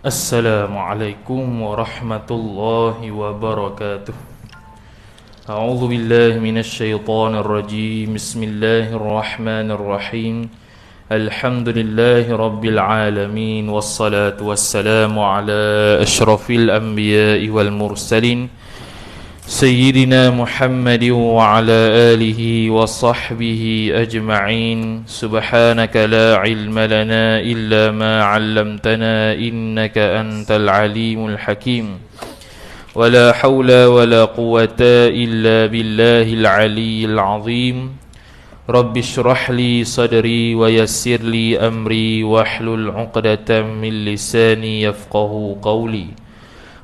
Assalamualaikum warahmatullahi wabarakatuh. A'udzu billahi minasy syaithanir rajim. Bismillahirrahmanirrahim. Alhamdulillahi rabbil alamin wassalatu wassalamu ala asyrafil anbiya'i wal mursalin Sayyidina Muhammad wa ala alihi wa sahbihi ajma'in. Subhanaka la ilma lana illa ma 'allamtana innaka antal alimul hakim. Wa la hawla wa la quwwata illa billahil aliyyil azim. Rabbi shrah li sadri wa yassir li amri wahlul 'uqdatam min lisani yafqahu qawli.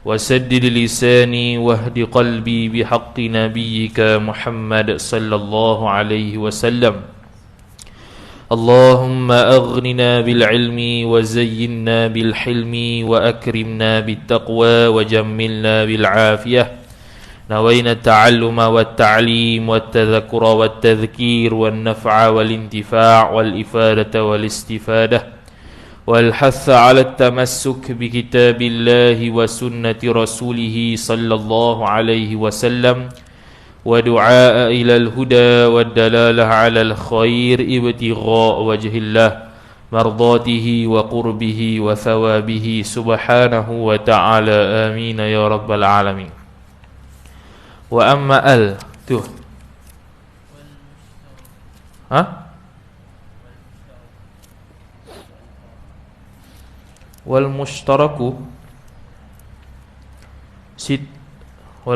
وسدد لساني واهد قلبي بحق نبيك محمد صلى الله عليه وسلم اللهم أغننا بالعلم وزينا بالحلم وأكرمنا بالتقوى وجملنا بالعافية نوينا التعلم والتعليم والتذكر والتذكير والنفع والانتفاع والإفادة والاستفادة والحث على التمسك بكتاب الله وسنة رسوله صلى الله عليه وسلم ودعاء إلى الهدى والدلالة على الخير ابتغاء وجه الله مرضاته وقربه وثوابه سبحانه وتعالى آمين يا رب العالمين. وأما wal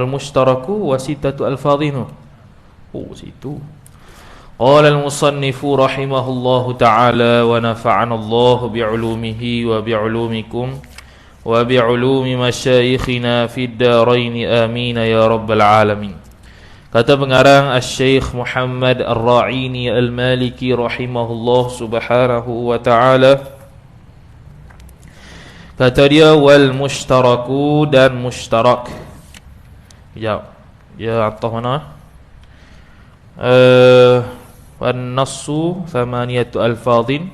mushtaraku wasitatu alfadhinu. Situ. Qala al-musannifu rahimahullahu ta'ala wa nafa'ana Allah bi'ulumihi wa bi'ulumikum wa bi'ulumi masyayikhina fid darain amin ya rabbal alamin. Kata pengarang Asy-Syaikh Muhammad Ar-Ra'ini Al-Maliki rahimahullah subhanahu wa ta'ala, kata dia wal mushtaraku dan mushtarak. Ya atau mana? Wan nassu thamaniyatu alfadhin.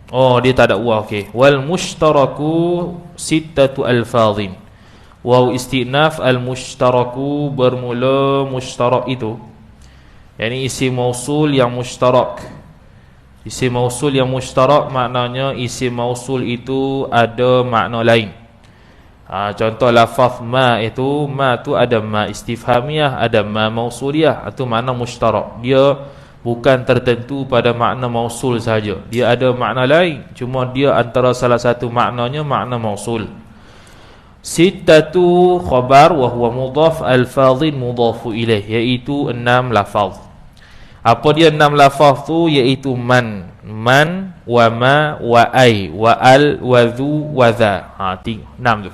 Oh, dia tak ada waw. Okey. Wal mushtaraku sittatu alfadhin. Waw istinaf al mushtaraku bermula mushtarak itu. Yani isim mausul yang mushtarak. Isim mausul yang mushtarak maknanya isim mausul itu ada makna lain. Contoh lafaz ma itu, ma tu ada ma istifhamiyah, ada ma mausuliyah, itu makna mushtarak. Dia bukan tertentu pada makna mausul saja. Dia ada makna lain, cuma dia antara salah satu maknanya makna mausul. Sittatu khabar wa huwa mudhaf, al-fadhin mudhafu ilaih, iaitu 6 lafaz. Apa dia 6 lafaz tu? Iaitu man, wa ma, wa ai, wa al, wa dhu, wa dha. 6 tu.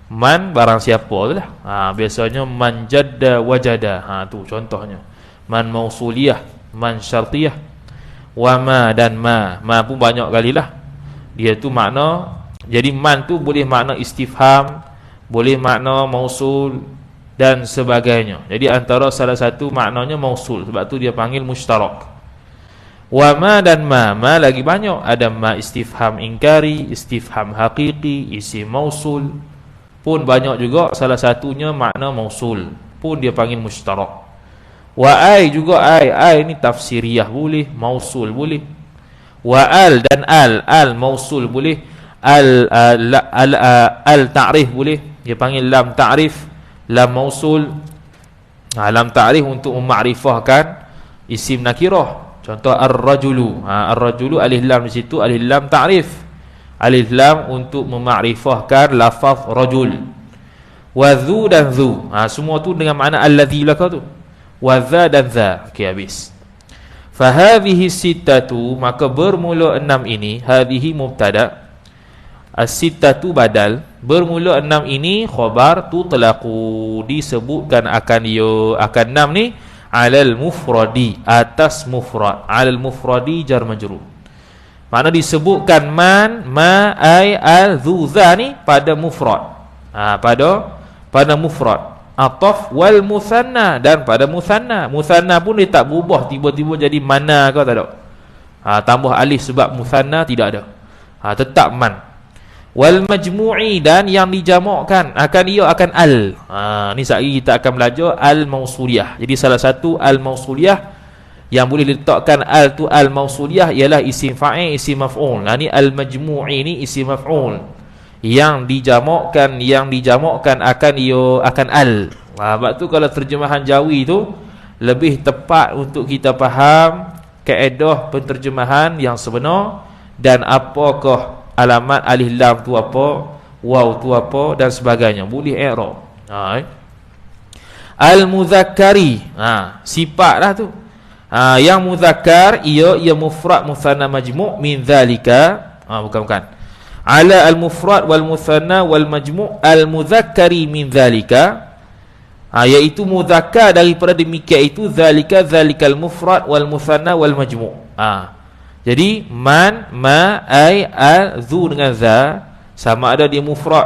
Man barang siapa tu lah. Biasanya man jadda wajada. Tu contohnya. Man mausuliyah, man syartiyah. Wa ma dan ma. Ma pun banyak kali lah. Dia tu makna, jadi man tu boleh makna istifham, boleh makna mausul dan sebagainya. Jadi antara salah satu maknanya mausul, sebab tu dia panggil mushtarak. Wa ma dan ma lagi banyak. Ada ma istifham ingkari, istifham haqiqi, isim mausul pun banyak juga. Salah satunya makna mausul, pun dia panggil mushtarak. Wa ai juga, ai ni tafsiriyah boleh, mausul boleh. Wa al dan al mausul boleh, al ta'rif boleh, dia panggil lam ta'rif, lam mausul. Lam ta'rif untuk memakrifahkan isim nakirah. Contoh ar-rajulu. Ar-rajulu alif lam di situ, alif lam ta'rif. Alif lam untuk memakrifahkan lafaz rajul. Wa dhu dan dhu. Semua tu dengan makna alladhi belakang tu. Wa dha dan dha. Okey, habis. Fa hadhihi sittatu, maka bermula 6 ini. Hadhihi mubtada', as-sittatu badal. Bermula 6 ini khabar tutlaqu, disebutkan akan dia, akan 6 ni alal mufradi, atas mufrad. Alal mufradi jar majrur. Makna disebutkan man, ma, ai, al, dhu, dha ni pada mufrad. Pada mufrad. Ataf wal musanna, dan pada musanna. Musanna pun dia tak berubah tiba-tiba jadi mana kau, tak ada. Tambah alif sebab musanna tidak ada. tetap man. Wal majmu'i, dan yang dijamakkan akan ia akan al. Ni sekali kita akan belajar al mausuliyah. Jadi salah satu al mausuliyah yang boleh diletakkan al tu al mausuliyah ialah isim fa'il, isim maf'ul. Ni al majmu'i ni isim maf'ul. Yang dijamakkan akan ia akan al. Sebab tu kalau terjemahan Jawi tu lebih tepat untuk kita faham kaedah penterjemahan yang sebenar dan apakah alamat alif lam tu apa, waw tu apa dan sebagainya. Boleh i'rab. Al-muzakkari, sifat lah tu. Yang muzakkar ia mufrad mutsanna majmu' min zalika. Bukan. Ala al-mufrad wal mutsanna wal majmu' al-muzakkari min zalika. Iaitu muzakkar daripada demikian itu, zalikal mufrad wal mutsanna wal majmu'. Jadi man, ma, ai, al, zu dengan za sama ada dia mufrad,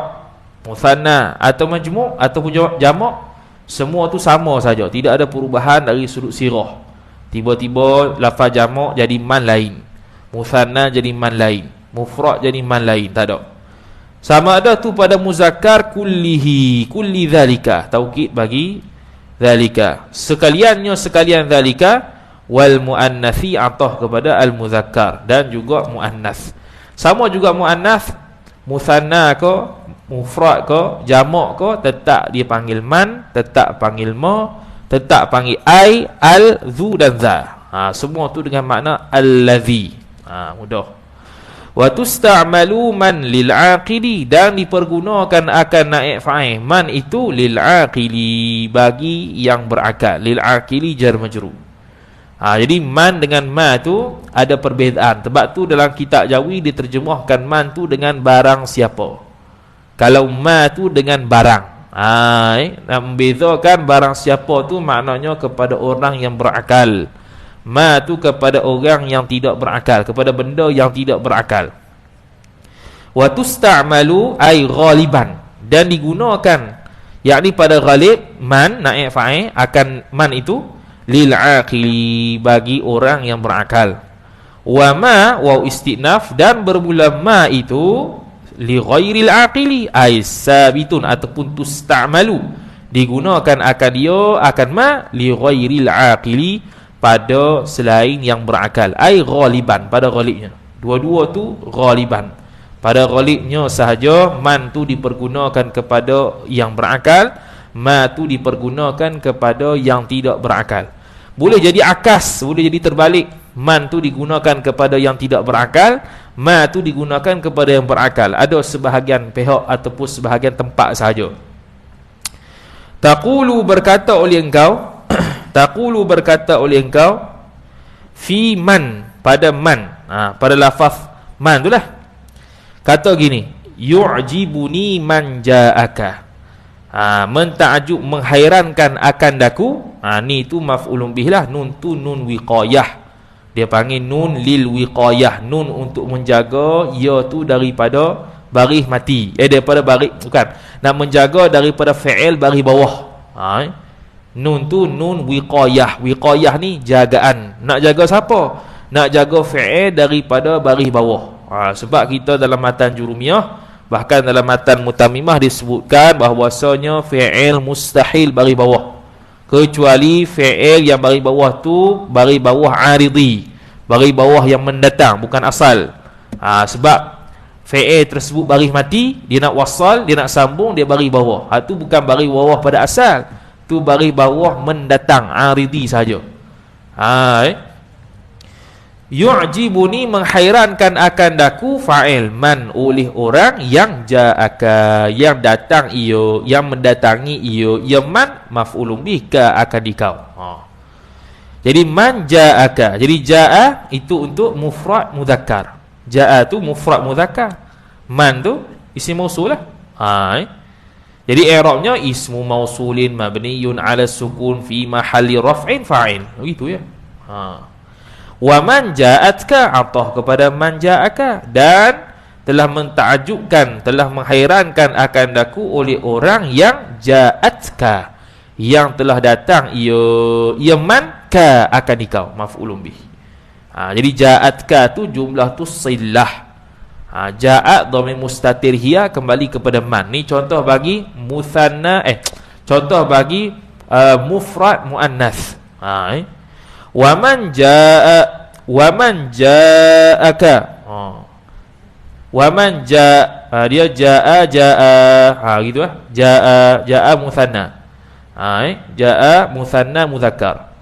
mutsanna atau majmu' ataupun jamak, semua tu sama saja, tidak ada perubahan dari sudut sirah. Tiba-tiba lafaz jamak jadi man lain, mutsanna jadi man lain, mufrad jadi man lain, tak ada. Sama ada tu pada muzakkar kulli zalika, taukid bagi zalika, sekalian zalika, wal muannatsi atah kepada al muzakkar, dan juga muannas. Sama juga muannas, mutsanna ke, mufrad ke, jamak ke, tetap dia panggil man, tetap panggil ma, tetap panggil ai, al, zu dan za. Semua tu dengan makna allazi. Mudah. Wa tusta'malu man lil aqili, dan dipergunakan akan naib fa'il man itu lil aqili, bagi yang berakal. Lil aqili jar majrur. Jadi man dengan ma tu ada perbezaan. Sebab tu dalam kitab Jawi diterjemahkan man tu dengan barang siapa. Kalau ma tu dengan barang. Nak membezakan barang siapa tu maknanya kepada orang yang berakal. Ma tu kepada orang yang tidak berakal, kepada benda yang tidak berakal. Wa tusta'malu ay ghaliban, dan digunakan yakni pada ghalib man naib fa'il akan man itu lil aqili, bagi orang yang berakal. Wa ma waw istinaf, dan bermula ma itu li ghairil aqili ay sabitun, ataupun tusta'malu digunakan akan dia akan ma li ghairil aqili, pada selain yang berakal, ay ghaliban, pada ghalibnya. Dua-dua tu ghaliban, pada ghalibnya sahaja man tu dipergunakan kepada yang berakal, ma tu dipergunakan kepada yang tidak berakal. Boleh jadi akas, boleh jadi terbalik. Man tu digunakan kepada yang tidak berakal, ma tu digunakan kepada yang berakal. Ada sebahagian pihak ataupun sebahagian tempat sahaja. Taqulu berkata oleh engkau taqulu berkata oleh engkau fi man, pada man, pada lafaz man tu lah. Kata gini, yu'jibuni man ja'aka, mentakjub, menghairankan akan daku. Ni tu maf'ulun bih lah. Nun tu nun wiqayah, dia panggil nun lil wiqayah, nun untuk menjaga ia tu daripada baris mati, daripada baris, bukan, nak menjaga daripada fi'il baris bawah. Nun tu nun wiqayah. Wiqayah ni jagaan. Nak jaga siapa? Nak jaga fi'il daripada baris bawah. Sebab kita dalam matan jurumiyah, bahkan dalam matan mutamimah disebutkan bahawasanya fi'il mustahil baris bawah, kecuali fi'il yang baris bawah tu baris bawah aridi, baris bawah yang mendatang, bukan asal. Sebab fi'il tersebut baris mati, dia nak wasal, dia nak sambung, dia baris bawah. Tu bukan baris bawah pada asal, tu baris bawah mendatang, aridi saja. Yu'jibuni, menghairankan akan daku, fa'il man, oleh orang yang ja'aka, yang datang iyo, yang mendatangi iyo. Ya man maf'ulun bih, ka akan dikau. Jadi man ja'aka, jadi ja'a itu untuk mufrad muzakkar. Ja'a tu mufrad muzakkar, man tu isim mausul lah. Jadi i'rabnya ismu mausulin mabniyun 'ala sukun fi mahalli raf'in fa'il. Begitu ya. Wa man ja'atka, atah kepada man ja'aka, dan telah mentakjubkan, telah menghairankan akan daku oleh orang yang ja'atka, yang telah datang ia man ka akan dikau, maf'ulun bih. Jadi ja'atka tu jumlah tu silah. Ja'a dhamir mustatir hiya kembali kepada man. Ni contoh bagi musanna contoh bagi mufrad muannas. Wa man ja'aka. Wa man dia jaa gitu jaa musanna. Jaa musanna muzakkar.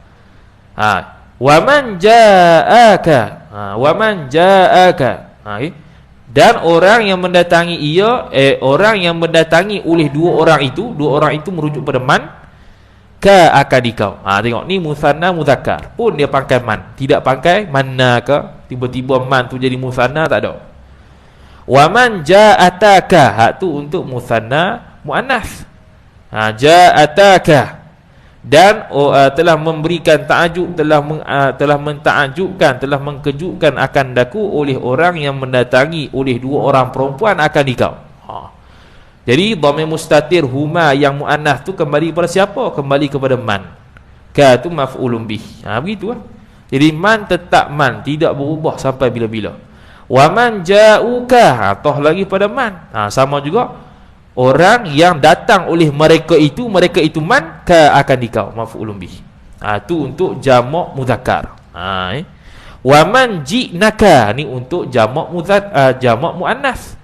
Wa man ja'aka. Wa man ja'aka. Dan orang yang mendatangi orang yang mendatangi oleh dua orang itu merujuk pada man ka akan dikau. Tengok ni musanna muzakkar pun dia pakai man, tidak pakai manna ke. Tiba-tiba man tu jadi musanna, tak ada. Wa man ja'ataka, tu untuk musanna muannas. Ja'ataka. Dan telah memberikan ta'ajub, telah mentakjubkan, telah mengkejutkan akan daku oleh orang yang mendatangi oleh dua orang perempuan akan dikau. Jadi dhamir mustatir huma yang muannas tu kembali kepada siapa? Kembali kepada man. Ka tu maf'ulun bih. Begitu lah. Jadi man tetap man, tidak berubah sampai bila-bila. Wa man ja'uka, toh lagi pada man. Sama juga orang yang datang oleh mereka itu man ka akan dikau, maf'ulun bih. Tu untuk jamak muzakkar. Wa man ji'naka, ni untuk jamak muannas.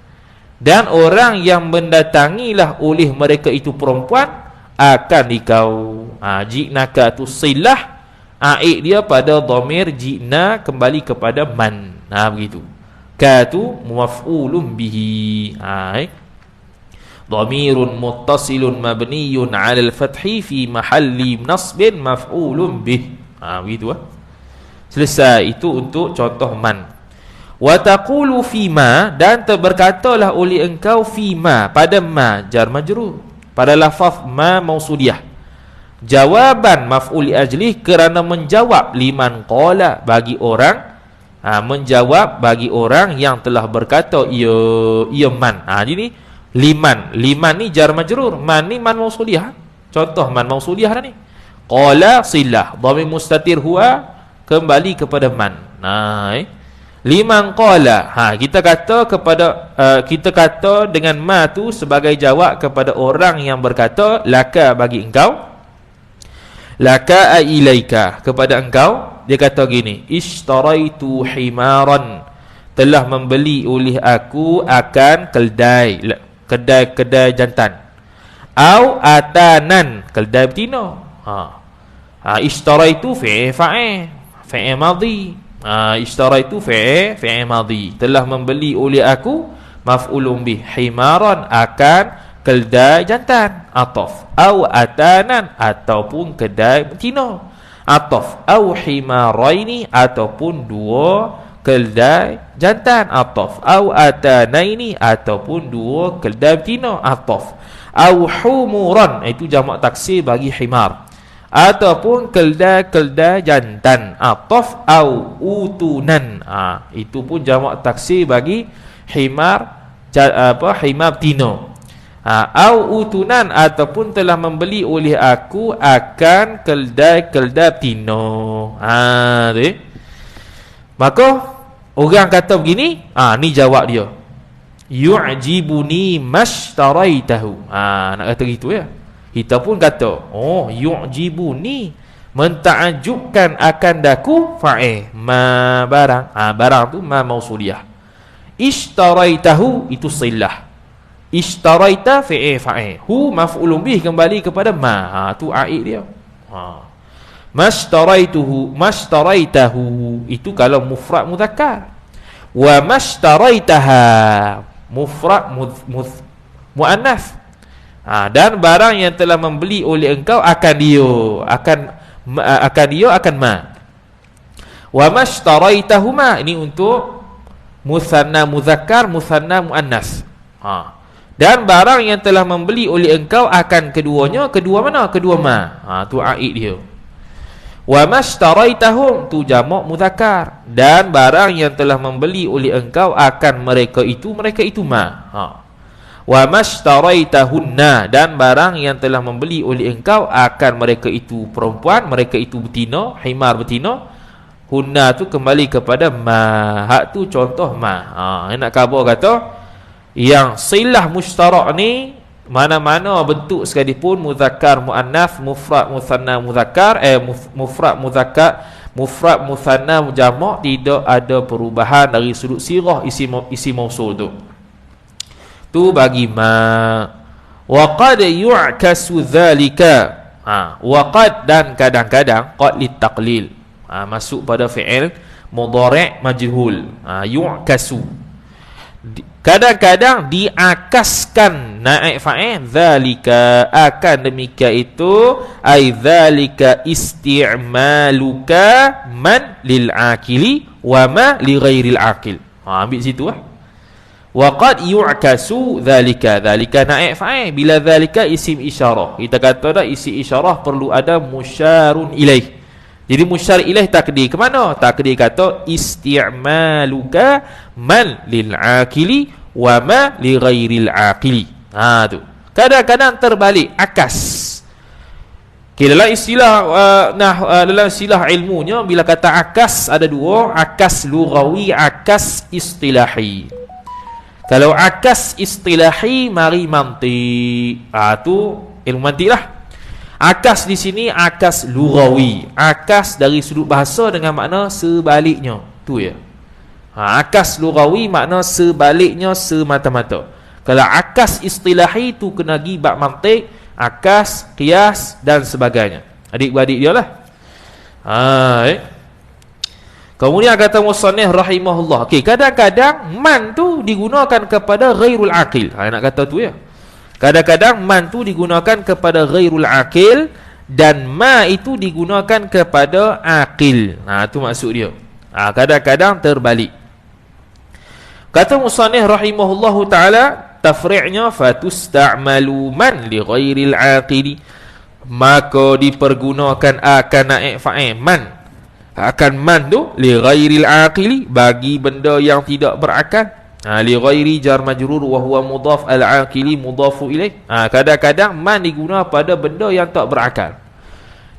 Dan orang yang mendatangilah oleh mereka itu perempuan akan dikau. Ji'naka tu silah, aid dia pada dhamir ji'na kembali kepada man. Begitu. Ka tu maf'ulun bihi. Dhamirun muttasilun mabniyun 'ala al-fathi fi mahalli nasbin maf'ulun bih. Begitu selesai. Itu untuk contoh man. Wa taqulu fima, dan berkatalah oleh engkau fima pada ma jar majrur, pada lafaz ma mausuliyah, jawaban maf'ul ajlih, kerana menjawab liman qala, bagi orang menjawab bagi orang yang telah berkata ia man. Jadi liman ni jar majrur, man ni man mausuliyah. Contoh man mausuliyah ni. Qala silah, dhamir mustatir huwa kembali kepada man. Liman qala, kita kata dengan ma tu sebagai jawab kepada orang yang berkata laka, bagi engkau, laka ilaika, kepada engkau. Dia kata gini, ishtaraitu himaran, telah membeli oleh aku akan kedai jantan. Au atanan, kedai betina. Ishtaraitu fi'il madhi. Ishtaraitu fi'il madhi, telah membeli oleh aku, maf'ulun bih, himaran akan kedai jantan. Ataf au atanan, ataupun kedai betina. Ataf au himaraini, ataupun dua kedai jantan. Ataf au atanaini, ataupun dua kedai betina. Ataf au humuran, itu jamak taksir bagi himar, ataupun kedai jantan. Ataf au utunan, itu pun jamak taksir bagi himar himar betina. Au utunan, ataupun telah membeli oleh aku akan kedai betina. Maka orang kata begini, ni jawab dia, yu'jibuni mashtaraitahu. Nak kata gitu ya. Kita pun kata, yu'jibuni, mentakjubkan akan daku, fa'il ma barang. Barang tu ma mausuliyah. Ishtaraitahu, itu silah. Ishtaraita fi'il fa'il. Hu maf'ulun bih kembali kepada ma. Tu aid dia. Mashtaraituhu, itu kalau mufrad muzakkar. Wa mashtaraitaha, mufrad muannas. Dan barang yang telah membeli oleh engkau akan ma. Wa mashtaraitahuma, ini untuk musanna muzakkar, musanna muannas. Dan barang yang telah membeli oleh engkau akan keduanya, kedua mana? Kedua ma. Tu aid dia. Wa mashtaraitahum, tu jamak muzakkar. Dan barang yang telah membeli oleh engkau akan mereka itu ma. Wa mashtaraitahunna, dan barang yang telah membeli oleh engkau akan mereka itu perempuan, mereka itu betina, himar betina. Hunna tu kembali kepada ma. Hak tu contoh ma. Nak khabar kata yang silah mushtarak ni mana-mana bentuk sekalipun, muzakkar muannas, mufrad mutsanna muzakkar, mufrad muzakkar, mufrad mutsanna jamak, tidak ada perubahan dari sudut sirah isi mausul tu. Tu bagi ma. Wa qad yu'kasu dzalika. Wa qad, dan kadang-kadang qad litaqlil. Masuk pada fi'il mudhari' majhul. Yu'kasu. Kadang-kadang diakaskan naik fa'il dzalika, akan demikian itu ai dzalika isti'maluka man lil akili wa ma li ghairil akil. Ambil situ wa qad yu'kasu dzalika. Dzalika naik fa'il, bila dzalika isim isyarah. Kita kata dah isi isyarah perlu ada musyarun ilaih. Jadi musyar ilaih takdir ke mana? Takdir kata isti'maluka man lil akili wa ma li ghairil akili. Tu. Kadang-kadang terbalik, akas. Dalam istilah dalam istilah ilmunya, bila kata akas ada dua, akas lughawi, akas istilahi. Kalau akas istilahi mari mantiq. Tu ilmu mantiq lah. Akas di sini akas lughawi, akas dari sudut bahasa dengan makna sebaliknya. Tu ya. Akas lughawi makna sebaliknya semata-mata. Kalau akas istilahi tu kena gi bab mantiq, akas, qiyas dan sebagainya. Adik-beradik dia lah. Kemudian kata musannif rahimahullah. Kadang-kadang man tu digunakan kepada ghairul aqil. Nak kata tu ya. Kadang-kadang man tu digunakan kepada ghairul aqil, dan ma itu digunakan kepada aqil. Tu maksud dia. Kadang-kadang terbalik. Kata musannif rahimahullahu taala, tafri'nya fatusta'malu man li ghairil aqili, maka dipergunakan akan naik fa'il man, akan man tu li ghairil aqili, bagi benda yang tidak berakal. Li ghairi jar majrur wa huwa mudhaf, al-aqili mudhafu ilaih. Kadang-kadang man diguna pada benda yang tak berakal.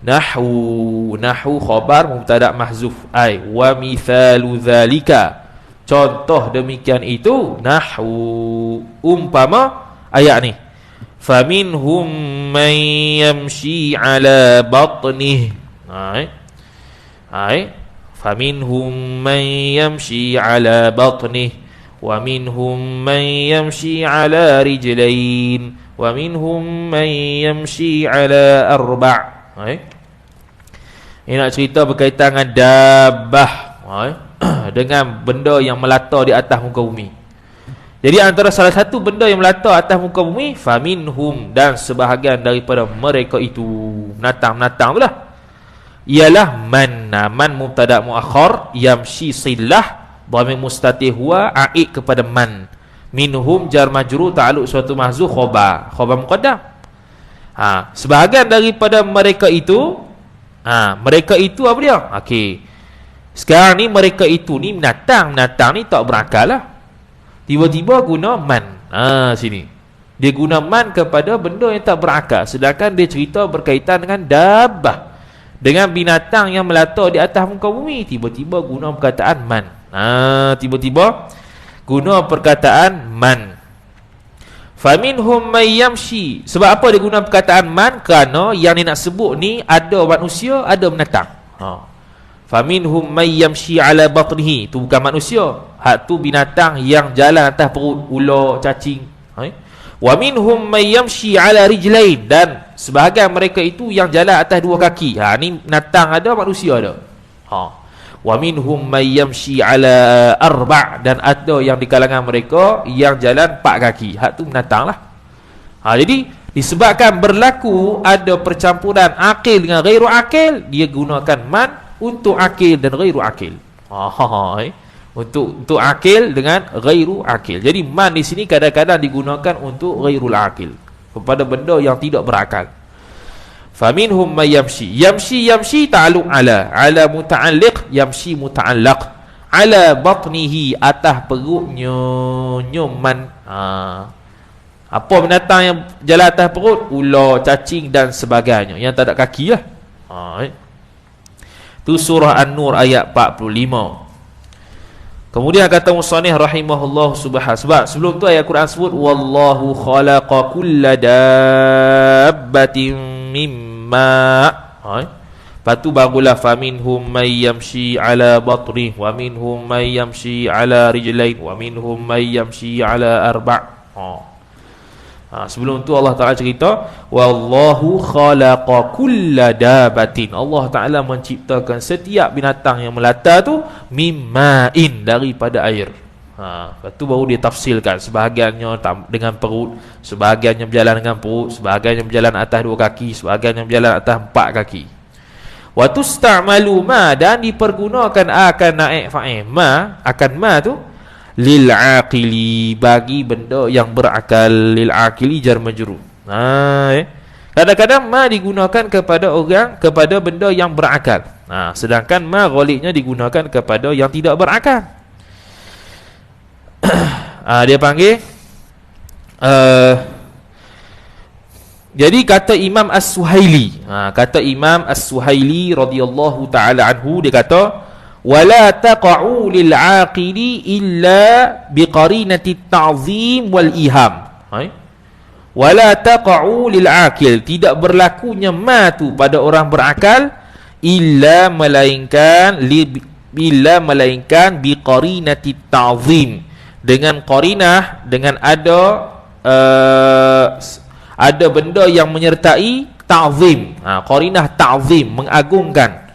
Nahwu khabar mubtada mahzuf, ai wa mithalu dzalika, contoh demikian itu. Nahwu, umpama ayat ni, faminhum man yamshi ala batnih. Faminhum man yamshi ala batnih wa minhum man yamshi ala rijlain wa minhum man yamshi ala arba'. Ini nak cerita berkaitan dengan dabbah, dengan benda yang melata di atas muka bumi. Jadi antara salah satu benda yang melata atas muka bumi, faminhum, dan sebahagian daripada mereka itu, menatang tu lah, ialah man. Man mubtada muakhar, yamshi silah, dhamir mustatir huwa, aid kepada man. Minhum jar majrur ta'alluq suatu mahzuf, khabar muqaddam. Sebahagian daripada mereka itu, mereka itu apa dia? Sekarang ni mereka itu ni menatang ni tak berakal lah. Tiba-tiba guna man. Sini dia guna man kepada benda yang tak berakal, sedangkan dia cerita berkaitan dengan dabbah, dengan binatang yang melata di atas muka bumi. Tiba-tiba guna perkataan man. Tiba-tiba guna perkataan man. Faminhum may yamshi. Sebab apa dia guna perkataan man? Kerana yang dia nak sebut ni ada manusia, ada binatang. Faminhum may yamshi ala batnihi, tu bukan manusia, hak tu binatang yang jalan atas perut, ular, cacing. Wa minhum may yamshi ala rijlain, dan sebahagian mereka itu yang jalan atas dua kaki. Ni binatang ada, manusia ada. Wa minhum may yamshi ala arba', dan ada yang di kalangan mereka yang jalan 4 kaki. Hak tu binatang lah. Jadi disebabkan berlaku ada percampuran akil dengan ghairu akil, dia gunakan man untuk akil dan ghairu akil. Untuk akil dengan ghairu akil. Jadi man di sini kadang-kadang digunakan untuk ghairul akil, kepada benda yang tidak berakal. Faminhum may yamshi ta'alluq ala muta'alliq, yamshi muta'allaq, ala batnihi, atas perutnya, man. Apa binatang yang jalan atas perut? Ular, cacing dan sebagainya, yang tak ada kaki lah. Tu surah An-Nur ayat 45. Kemudian kata musannif rahimahullah subhanahu, sebab sebelum tu ayat Quran sebut wallahu khalaqa kulla dabbatin mimma. Lepas tu barulah faminhum may yamshi ala batnih wa minhum may yamshi ala rijlain wa minhum may yamshi ala arba'. Sebelum tu Allah Ta'ala cerita wallahu khalaqa kulla dabatin, Allah Ta'ala menciptakan setiap binatang yang melata tu mimma'in, daripada air. Lepas tu baru dia tafsirkan, sebahagiannya dengan perut, sebahagiannya berjalan dengan perut, sebahagiannya berjalan atas 2 kaki, sebahagiannya berjalan atas 4 kaki. Wa tusta'malu ma, dan dipergunakan akan naik fa'il ma, akan ma tu lil aqili, bagi benda yang berakal. Lil aqili jar majrur. Kadang-kadang ma digunakan kepada orang, kepada benda yang berakal. Sedangkan ma ghalibnya digunakan kepada yang tidak berakal. Dia panggil jadi kata Imam As-Suhaili, kata Imam As-Suhaili radhiyallahu taala anhu, dia kata wala taqa'u lil aqili illa biqarinati ta'zim wal iham. Wala taqa'u lil aqil, tidak berlakunya ma tu pada orang berakal illa melainkan biqarinati ta'zim, dengan qarinah, dengan ada benda yang menyertai ta'zim. Qarinah ta'zim, mengagungkan.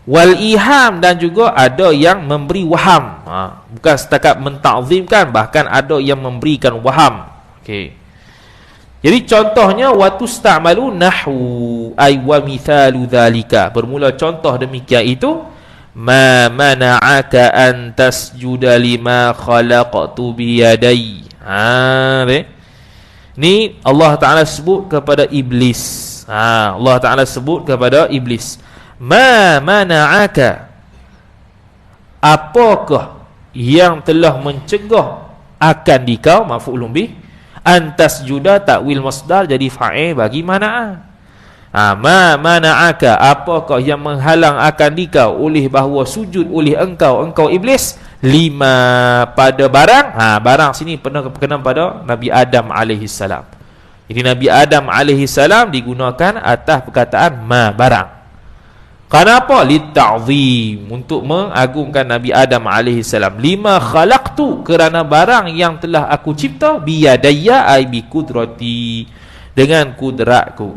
Wal iham, dan juga ada yang memberi waham. Bukan setakat mentakzimkan, bahkan ada yang memberikan waham. Okey. Jadi contohnya watusta'malu nahwu ay wa mithalu dzalika, bermula contoh demikian itu ma mana'aka an tasjuda lima khalaqtu bi yadai. Ni Allah Ta'ala sebut kepada iblis. Allah Ta'ala sebut kepada iblis. Ma mana'aka, apakah yang telah mencegah akan dikau, maf'ulun bih, antas juda takwil masdar jadi fa'il bagi mana'a. Ma mana'aka, apakah yang menghalang akan dikau oleh bahawa sujud oleh engkau iblis, lima, pada barang. Barang sini berkenaan pada Nabi Adam alaihi salam. Jadi Nabi Adam alaihi salam digunakan atas perkataan ma, barang. Kenapa? Litta'zim, untuk mengagungkan Nabi Adam alaihi salam. Lima khalaqtu, kerana barang yang telah aku cipta, biyadayya ay bi kudrati, dengan kudratku.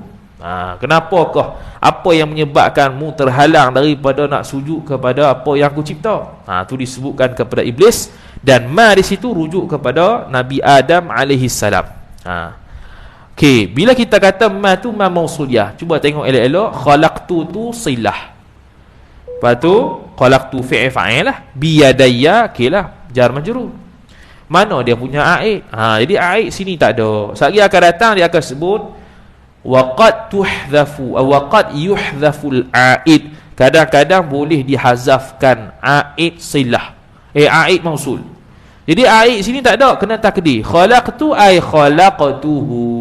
Kenapakah? Apa yang menyebabkanmu terhalang daripada nak sujud kepada apa yang aku cipta? Itu disebutkan kepada iblis, dan ma di situ rujuk kepada Nabi Adam alaihi salam. Okey, bila kita kata ma tu ma mausuliyah, cuba tengok elok-elok. Khalaqtu tu silah. Lepas tu khalaqtu fi'il fa'il lah. Biyadayya, okeylah, jar majrur. Mana dia punya aid? Jadi aid sini tak ada. Sekali akan datang dia akan sebut waqad tuhdhafu aw waqad yuhdhaful aid. Kadang-kadang boleh dihazafkan aid silah. Aid mausul. Jadi aid sini tak ada, kena takdir. Khalaqtu ay khalaqtuhu,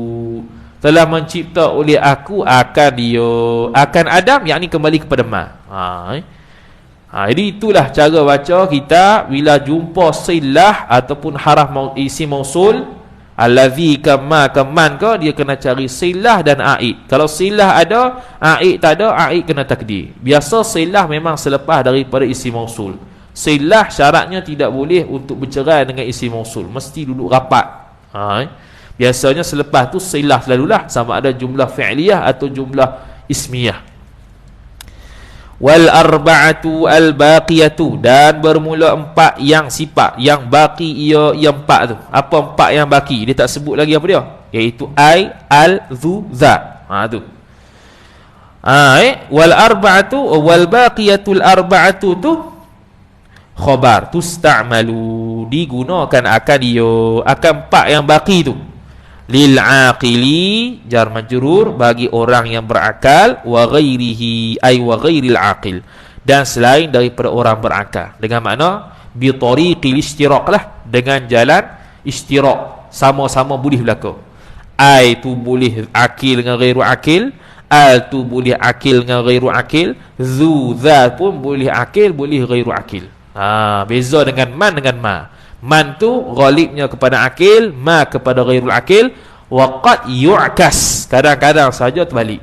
telah mencipta oleh aku akan dia, akan Adam, yakni kembali kepada ma. Jadi itulah cara baca kita bila jumpa silah ataupun haraf isim mausul, allazi kama kaman ke, dia kena cari silah dan aid. Kalau silah ada, aid tak ada, aid kena takdir. Biasa silah memang selepas daripada isim mausul. Silah syaratnya tidak boleh untuk bercerai dengan isim mausul, mesti duduk rapat. Biasanya selepas tu silah selalulah, sama ada jumlah fi'liyah atau jumlah ismiyah. Wal arba'atu al baqiyatu, dan bermula 4 yang sifat yang baqi, ia yang 4 tu. Apa 4 yang baqi? Dia tak sebut lagi apa dia, iaitu ai, al, zu, za. Tu. Wal arba'atu wal baqiyatul arba'atu tu khabar tusta'malu, digunakan akan dia, akan 4 yang baqi tu. Lil aqili, jar majrur, bagi orang yang berakal, wa ghairihi ay wa ghairil aqil, dan selain daripada orang berakal. Dengan makna bi tariqil ishtirak lah, dengan jalan ishtirak, sama-sama boleh berlaku. Ai tu boleh akil dengan ghairu akil, Al tu boleh akil dengan ghairu akil. Zu, za pun boleh akil, boleh ghairu akil. Beza dengan man dengan ma. Man tu ghalibnya kepada akil, ma kepada ghairul akil. Wa qad yu'kas, kadang-kadang saja terbalik.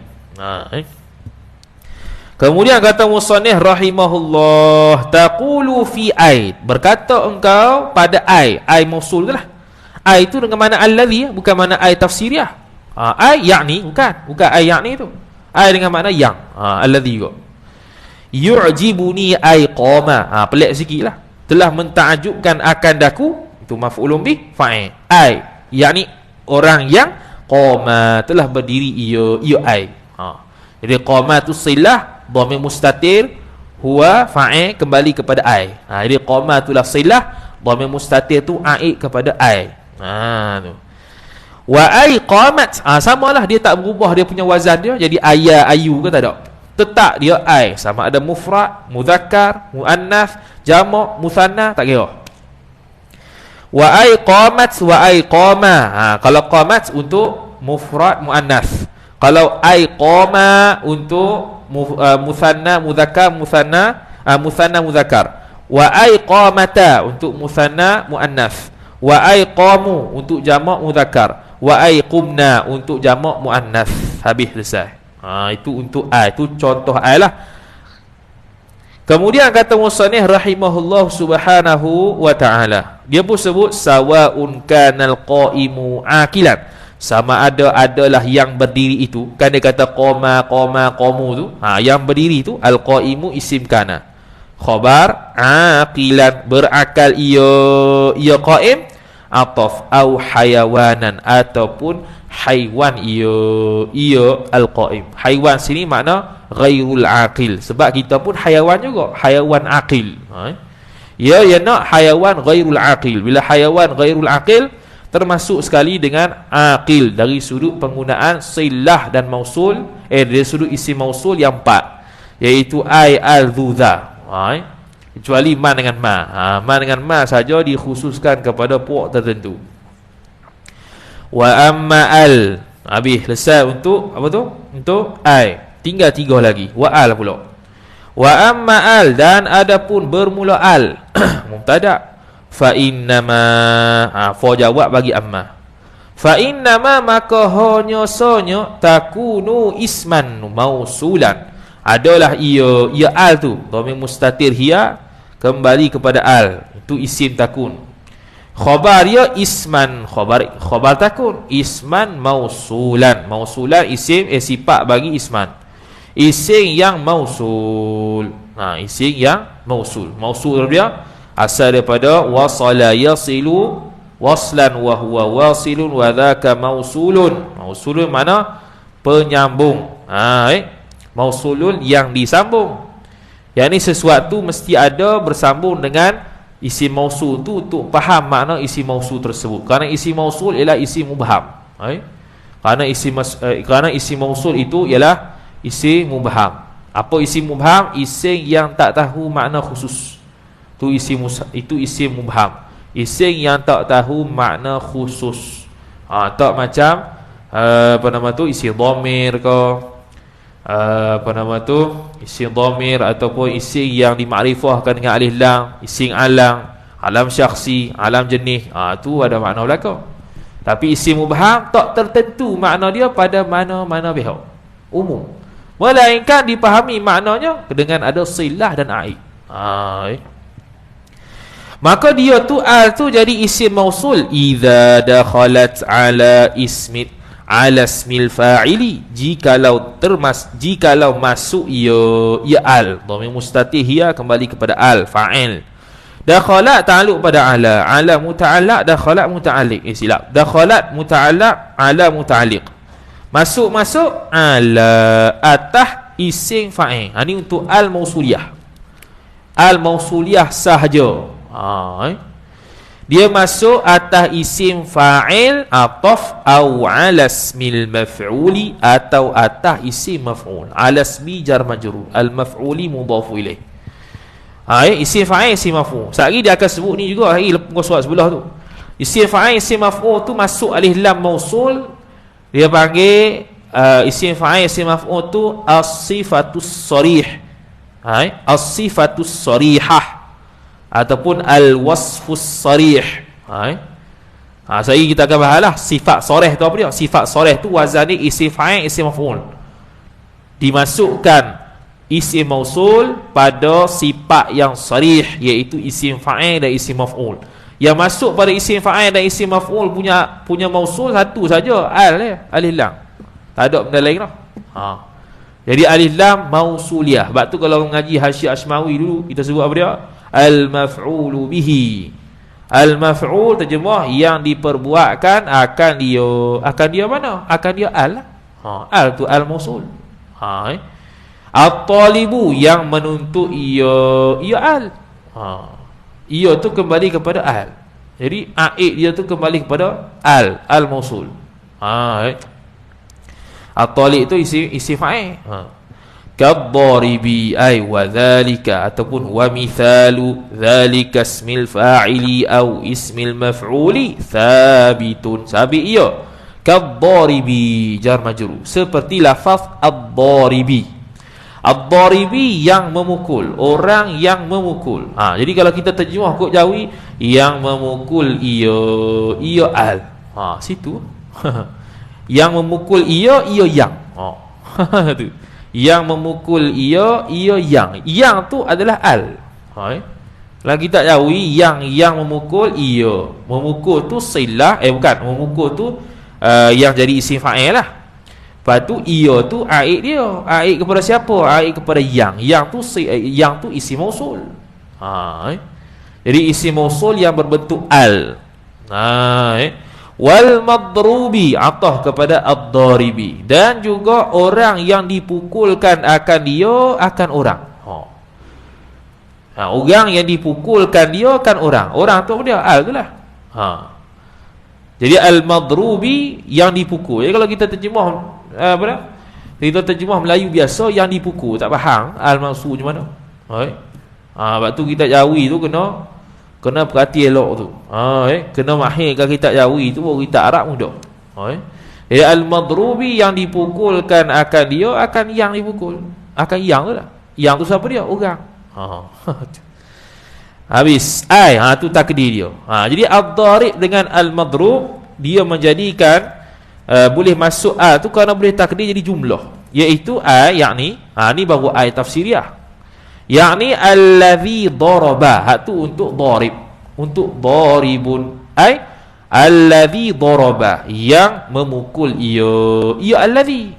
Kemudian kata musannif rahimahullah, taqulu fi ai, berkata engkau pada ai mausul ke lah. Ai itu dengan mana allazi, bukan mana ai tafsiriah. Ai yakni, bukan ai yakni tu. Ai dengan makna yang, allazi juga. Yu'jibuni ai qama, pelik sikitlah. Telah mentakjubkan akan daku, itu maf'ulun bih fa'il. Ai yakni orang yang qama, telah berdiri ia ai. Jadi qama tu silah, dhamir mustatir, huwa fa'il, kembali kepada ai. Jadi qama tu lah silah, dhamir mustatir tu aid kepada ai. Tu. Wa ai qamat, samalah, dia tak berubah dia punya wazan dia jadi ayya ayu ke tak ada. Tetap dia ai, sama ada mufrad, mudzakkar, muannas, jamak, musanna, tak kira. Wa ai qamat wa ai qama. Kalau qamat untuk mufrad muannas. Kalau ai qama untuk musanna mudzakkar, musanna mudzakkar. Wa ai qamata untuk musanna muannas. Wa ai qamu untuk jamak mudzakkar. Wa ai qumna untuk jamak muannas. Habis selesai. Itu untuk ai, itu contoh ai lah. Kemudian kata musannif rahimahullah subhanahu wa ta'ala, dia pun sebut sawaun kanal qaimu akilan, sama ada adalah yang berdiri itu. Kan dia kata qama qamu tu, yang berdiri tu al-qaimu isim kana, khabar aqilan, berakal ia qaim, ataf au hayawanan, ataupun haiwan ia al-qaim. Haiwan sini makna ghairul aqil, sebab kita pun hayawan juga, hayawan aqil. Ya nak hayawan ghairul aqil. Bila hayawan ghairul aqil termasuk sekali dengan aqil dari sudut penggunaan silah dan mausul, dari sudut isim mausul yang 4, iaitu ai, al, dhu, dha. Kecuali man dengan ma. Man dengan ma saja dikhususkan kepada puak tertentu. Wa amma al, habis selesai untuk apa tu? Untuk ai. Tinggal 3 lagi. Wa al pula. Wa amma al, dan adapun bermula al mubtada, fa innama, fa jawab bagi amma. Fa innama, maka hanya sonyo takunu isman mausulan, adalah ia al tu dhamir mustatir hiya, kembali kepada al, itu isim takun. Khabar dia isman, khabar takun, isman mausulan. Mausulan isim, sifat bagi isman, isim yang mausul. Isim yang mausul. Mausul dia asal daripada wasala yasilu waslan wa huwa wasilun wa dhaka mausulun. Mausulun mana penyambung. Mausulun yang disambung. Yang ni sesuatu mesti ada bersambung dengan isim mausul tu, untuk faham makna isim mausul tersebut. Kerana isim mausul ialah isim mubham. Kerana isim mausul itu ialah isim mubham. Apa isim mubham? Isim yang tak tahu makna khusus. Itu isim mubham. Isim yang tak tahu makna khusus. Tak macam isim dhamir ke, isim dhamir ataupun isim yang dimakrifahkan dengan alif lam, isim alam, alam syakhsi, alam jenis, tu ada makna belaka. Tapi isim mubham tak tertentu makna dia pada mana-mana pihak, umum, melainkan dipahami maknanya dengan ada silah dan aid. Maka dia tu al tu jadi isim mausul idza dakhalat ala ismit ala ismil fa'ili, jikalau masuk ia al, dhamir mustatir hiya, kembali kepada al, fa'il. Dakhala ta'alluq pada ala muta'allaq, dakhala muta'alliq. Silap. Dakhalat muta'allaq, ala muta'alliq. Masuk ala, atah isim fa'il. Ini untuk al mausuliyah. Al mausuliyah sahaja. Dia masuk atas isim fa'il, ataf au ala ismil maf'uli, atau atas isim maf'ul. Ala ismi jar majrur, al maf'uli mudhafu ilaih. Isim fa'il, isim maf'ul. Sekali dia akan sebut ni juga hari lepas surat sebelah tu. Isim fa'il, isim maf'ul tu masuk alif lam mausul, dia panggil isim fa'il, isim maf'ul tu as-sifatus sharih. As-sifatus sharihah ataupun al-wasfus sharih. Saya kita akan bahas lah sifat sharih tu apa dia? Sifat sharih tu wazan ni isim fa'il, isim maf'ul. Dimasukkan isim mausul pada sifat yang sharih, iaitu isim fa'il dan isim maf'ul. Yang masuk pada isim fa'il dan isim maf'ul punya mausul satu saja, alif lam. Tak ada benda lain dah. Jadi alif lam mausuliyah. Sebab tu kalau mengaji Hasyiah Ashmawi dulu kita sebut apa dia? Al-maf'ulu bihi. Al-maf'ul terjemah yang diperbuatkan akan dia mana? Akan dia al. Al tu al-mausul. At-talibu yang menuntut ia al. Ia tu kembali kepada al. Jadi aid dia tu kembali kepada al-mausul. At-talib itu isi fa'il. Kadharibi ay wa dhalika ataupun wa mithalu dhalika ismil fa'ili au ismil maf'uli thabitun. Sabit ia. Kadharibi jar majrur. Seperti lafaz ad-dharibi. Ad-dharibi yang memukul, orang yang memukul. Jadi kalau kita terjemah kod Jawi, yang memukul ia al. Situ. Yang memukul ia yang. Tu. Yang memukul ia yang. Yang tu adalah al. Kalau kita Jawi, yang memukul ia. Memukul tu silah, bukan, memukul tu yang jadi isim fa'il lah. Lepas tu ia tu aid dia. Aid kepada siapa? Aid kepada yang. Yang tu isim mausul. Jadi isim mausul yang berbentuk al. Wal madrubi atah kepada ad-dharibi, dan juga orang yang dipukulkan akan orang. Orang yang dipukulkan dia akan orang. Orang tu apa dia? Al tu lah. Jadi al-madrubi yang dipukul. Jadi kalau kita terjemah apa dah? Kita terjemah Melayu biasa yang dipukul, tak faham al-mausul macam mana. Sebab tu kita Jawi tu kena perhati elok tu. Kena mahirkan kitab Jawi tu baru kitab Arab mudah. Jadi al-madrubi yang dipukulkan akan dia akan yang dipukul. Akan yang tu lah. Yang tu siapa dia? Orang. Habis tu takdir dia. Jadi ad-darib dengan al-madrub dia menjadikan boleh masuk tu kerana boleh takdir jadi jumlah, iaitu yakni ni baru tafsiriah. Yakni allazi daraba, tu untuk darib, untuk daribun, allazi daraba yang memukul ia allazi.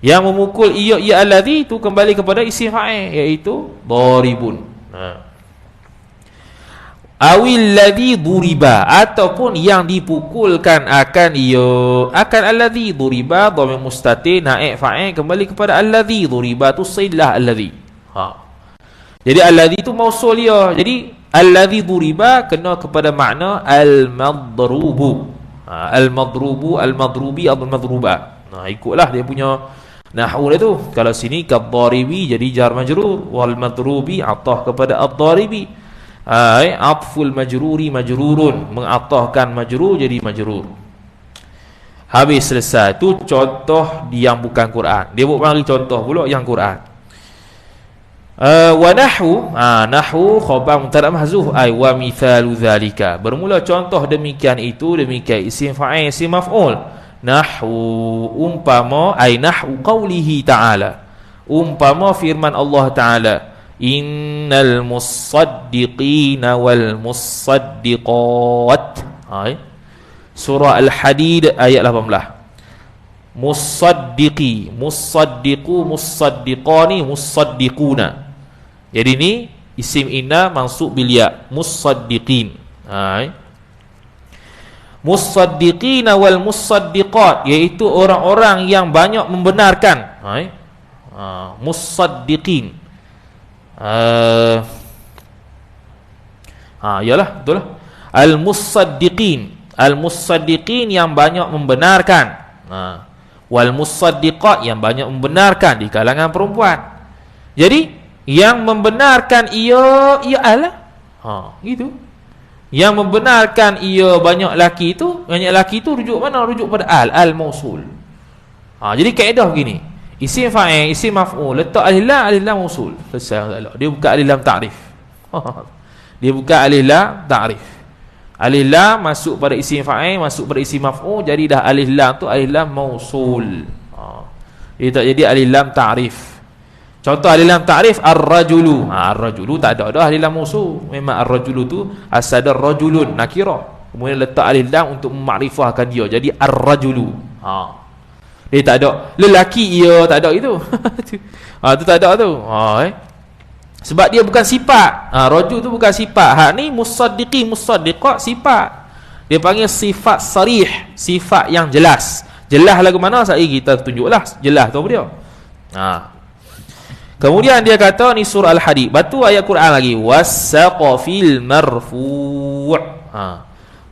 Yang memukul ia allazi tu kembali kepada isim fa'il, iaitu daribun. Awil ladzi duriba, ataupun yang dipukulkan akan allazi duriba, dhamir mustatir naib fa'il kembali kepada allazi duriba tu silah allazi. Jadi allazi tu mausul dia. Jadi allazi duriba kena kepada makna al-madrubu. Al-madrubu, al-madrubi, al-madruba. Ikutlah dia punya nahwu dia tu. Kalau sini kadharibi jadi jar majrur, wal madrubi atah kepada ad-dharibi. Atful majruri majrurun, mengatahkan majrur jadi majrur. Habis selesai. Tu contoh yang bukan Quran. Dia buat bagi contoh pula yang Quran. Wa nahwu, nahwu khabar mubtada mahzuf wa mithalu zalika. Bermula contoh demikian itu, demikian isim fa'il, isim maf'ul. Nahwu umpama nahwu qaulihi ta'ala, umpama firman Allah Ta'ala, innal musaddiqina wal musaddiqat. Surah Al-Hadid ayat 18. Musaddiqi, musaddiqu, musaddiqani, musaddiquna. Jadi ni isim inna mansub bil ya, musaddiqin. Musaddiqina wal musaddiqat, iaitu orang-orang yang banyak membenarkan. Musaddiqin. Yalah, betul lah. Al-musaddiqin, al-musaddiqin yang banyak membenarkan. Wal musaddiqat yang banyak membenarkan di kalangan perempuan. Jadi yang membenarkan ia Allah. Gitu. Yang membenarkan ia banyak laki itu, rujuk mana? Rujuk pada al-mausul. Jadi kaedah begini. Isim fa'il, isim maf'ul, letak alif lam usul. Selesai masalah. Dia bukan alif lam ta'rif. Dia bukan alif lam ta'rif. Alif lam masuk pada isim fa'il, masuk pada isim maf'ul, jadi dah alif lam tu alif lam mausul. Dia tak jadi alif lam ta'rif. Contoh alif lam ta'rif ar-rajulu. Ar-rajulu tak ada dah alif lam mausul. Memang ar-rajulu tu asal rajulun nakirah. Kemudian letak alif lam untuk memakrifahkan dia. Jadi ar-rajulu. Dia tak ada lelaki ia, tak ada itu. Tu tak ada tu. Sebab dia bukan sifat. Rajul tu bukan sifat. Hak ni musaddiqi, musaddiqah sifat. Dia panggil sifat sarih, sifat yang jelas. Jelas lagu mana? Saya kita tunjuklah jelas tu apa dia. Kemudian dia kata ni surah Al-Hadid. Batu ayat Quran lagi. Was-saqfil marfu'.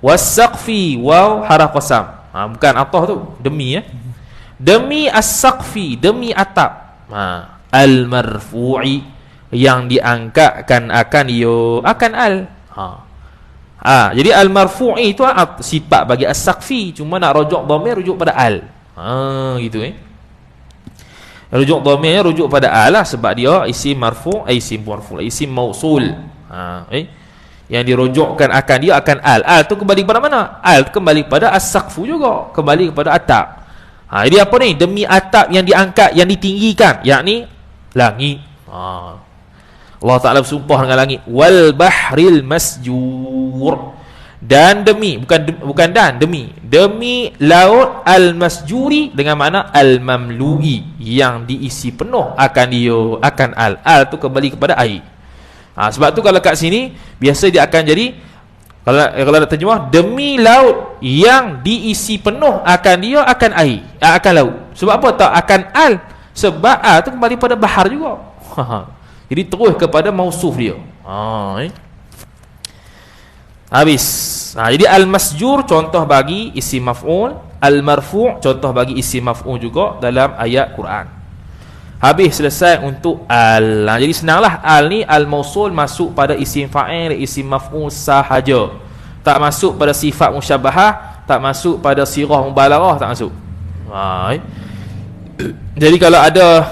Was-saqfi waw haraf qasam. Bukan atah tu, demi demi as-saqfi, demi atap. Al-marfu'i, yang diangkatkan akan akan al. Jadi al-marfu'i itu sifat bagi as-saqfi, cuma nak rujuk dhamir rujuk pada al. Gitu rujuk dhamirnya rujuk pada al lah, sebab dia isim marfu', isim mausul. Yang dirujukkan akan dia akan al. Al tu kembali kepada mana? Al tu kembali pada as-saqfu juga, kembali kepada atap. Jadi apa ni? Demi atap yang diangkat, yang ditinggikan, yakni langit. Allah Ta'ala bersumpah dengan langit. Wal bahril masjur. Dan demi, bukan demi laut al-masjuri, dengan makna al-mamlu'i, yang diisi penuh akan akan al tu kembali kepada air. Sebab tu kalau kat sini biasa dia akan jadi, kalau nak terjemah, demi laut yang diisi penuh akan akan air, akan laut. Sebab apa tak akan al? Sebab al tu kembali pada bahar juga. Jadi terus kepada mausuf dia. Habis. Jadi al-masjur contoh bagi isim maf'ul, al-marfu' contoh bagi isim maf'ul juga dalam ayat Quran. Habis, selesai untuk al. Jadi senanglah, al ni al-mausul masuk pada isim fa'il, isim maf'ul sahaja. Tak masuk pada sifat musyabahah, tak masuk pada sirah mubalaghah, tak masuk. Jadi kalau ada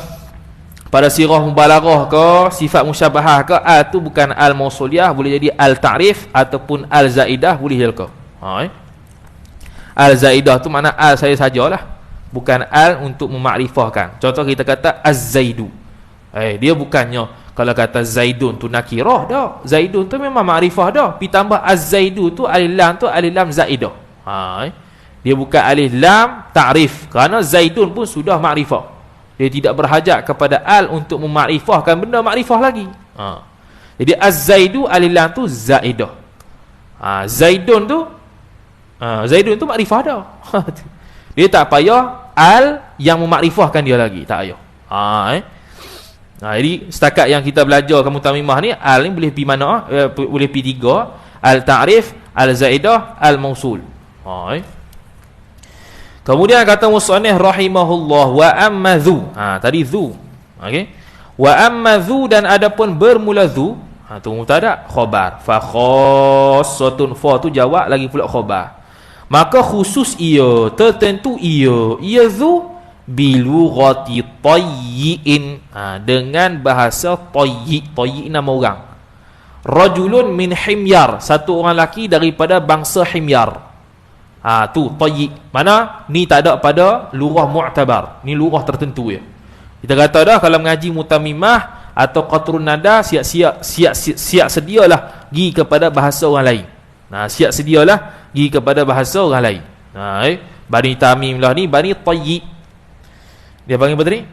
pada sirah mubalaghah ke sifat musyabahah ke, al tu bukan al-mausuliyah, boleh jadi al-ta'rif ataupun al-zaidah, boleh jelka. Al-zaidah tu makna al saya sajalah, bukan al untuk memakrifahkan. Contoh kita kata az-zaidu. Dia bukannya kalau kata zaidun tu nakirah dah. Zaidun tu memang makrifah dah. Pi tambah az-zaidu tu alif lam tu alif lam zaidah. Dia bukan alif lam ta'rif, kerana zaidun pun sudah makrifah. Dia tidak berhajat kepada al untuk memakrifahkan benda makrifah lagi. Jadi az-zaidu alif lam tu zaidah. Zaidun tu makrifah dah. Dia tak payah al yang memakrifahkan dia lagi, tak payah. Jadi setakat yang kita belajar kamu tamimah ni, al ni boleh pi mana? Boleh pi tiga: al ta'rif, al zaidah, al mausul. Kemudian kata musannif rahimahullah, wa amma dhu. Tadi dhu. Okey. Wa amma dhu, dan adapun bermula dhu, tu mubtada, khabar. Fa khassatun, fa tu jawab lagi pula khabar. Maka khusus ia, tertentu ia dhu bilughati tayyin, dengan bahasa tayyi. Tayyi nama orang. Rajulun min himyar, satu orang lelaki daripada bangsa himyar. Tu tayyi. Mana ni tak ada pada lurah mu'tabar, ni lurah tertentu ya. Kita kata dah kalau mengaji mutamimah atau qatrun nada, siap sedialah pergi kepada bahasa orang lain. Siap sedialah pergi kepada bahasa orang lain. Bani Tamim lah ni, Bani Tayyi. Dia panggil apa tadi?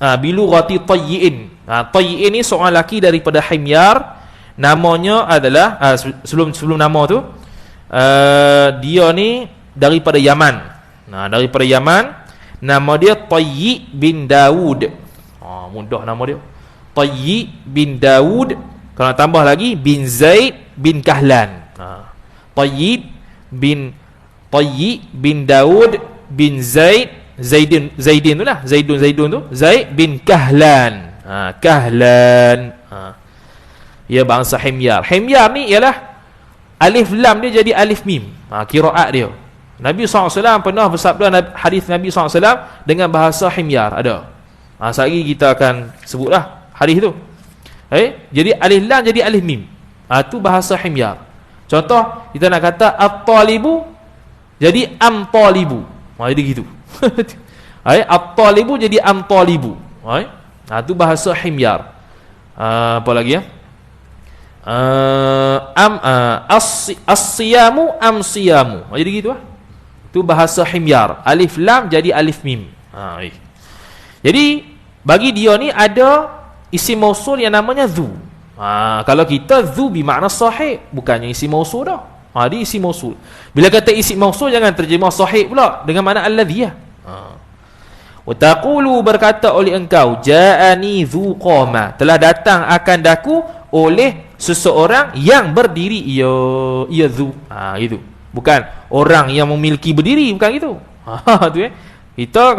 Bilughati tayyin. Tayyin ni seorang lelaki daripada himyar. Namanya adalah sebelum nama tu, dia ni daripada Yaman. Daripada Yaman, nama dia Tayyi bin Daud. Mudah nama dia, Tayyi bin Daud. Kalau tambah lagi bin Zaid bin Kahlan. Tayyi bin Daud bin Zaidin tu lah, Zaidun tu, Zaid bin Kahlan. Kahlan. Ia bangsa himyar. Himyar ni ialah alif lam dia jadi alif mim. Qiraat dia. Nabi SAW pernah bersabda hadis Nabi SAW dengan bahasa himyar. Ada. Sekali kita akan sebutlah hadis tu. Jadi alif lam jadi alif mim. Tu bahasa himyar. Contoh kita nak kata at-talibu jadi am-talibu. Jadi gitu. At-talibu jadi am-talibu. Tu bahasa himyar. Apa lagi ya? As-siyamu am-siyamu. Jadi gitu lah. Tu bahasa himyar. Alif lam jadi alif mim. Jadi bagi dia ni ada isim mausul yang namanya dhu. Kalau kita dhu bermakna sahih, bukannya isim mausul dah. Dia isim mausul. Bila kata isim mausul jangan terjemah sahih pula dengan makna alladhi. Wa taqulu berkata oleh engkau, ja'ani dhu qama, telah datang akan daku oleh seseorang yang berdiri. Ia dhu. Itu. Bukan orang yang memiliki berdiri, bukan gitu. Tu kita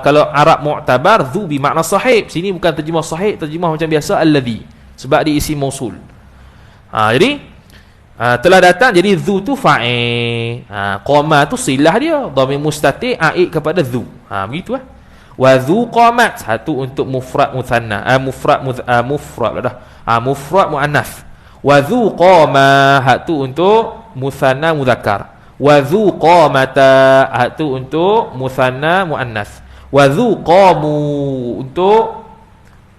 kalau Arab mu'tabar dhu bermakna sahih. Sini bukan terjemah sahih, terjemah macam biasa alladhi. Sebab dia isim mausul. Jadi telah datang, jadi dhu tu fa'il. Qama tu silah dia, dhamir mustatir aid kepada dhu. Begitu lah. Wa dhu qamat, satu untuk mufrad muthanna, mufrad dah. Mufrad muannas. Wa dhu qama, tu untuk muthanna mudzakkar. Wa dhu qamata, tu untuk muthanna muannas. Wa dhu qamu untuk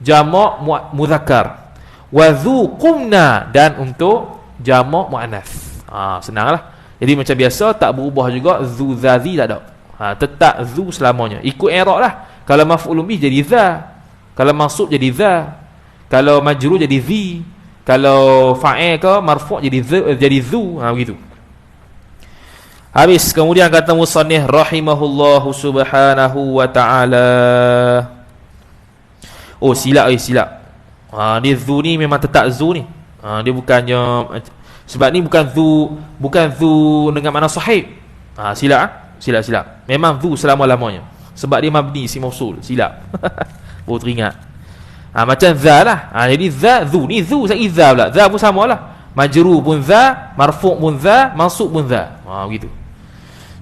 jamak mudzakkar. Wa dhu qumna, dan untuk jamak muannas. Senanglah. Jadi macam biasa, tak berubah juga. Dhu zazi tak ada. Tetap dhu selamanya. Ikut i'rab lah. Kalau maf'ulun bih jadi za, kalau mansub jadi za, kalau majrur jadi zi, kalau fa'il ke marfu' jadi dhu. Begitu. Habis. Kemudian kata musannif rahimahullahu subhanahu wa ta'ala. Silap. Dia dhu ni memang tetap dhu ni. Dia bukannya, sebab ni bukan dhu dengan makna sahih. Silap. Memang dhu selama-lamanya. Sebab dia mabni isim mausul. Silap. Baru teringat. Macam za lah. Jadi za, dhu ni dhu saya za pula. Za pun sama lah. Majrur pun za, marfu' pun za, mansub pun za. Begitu.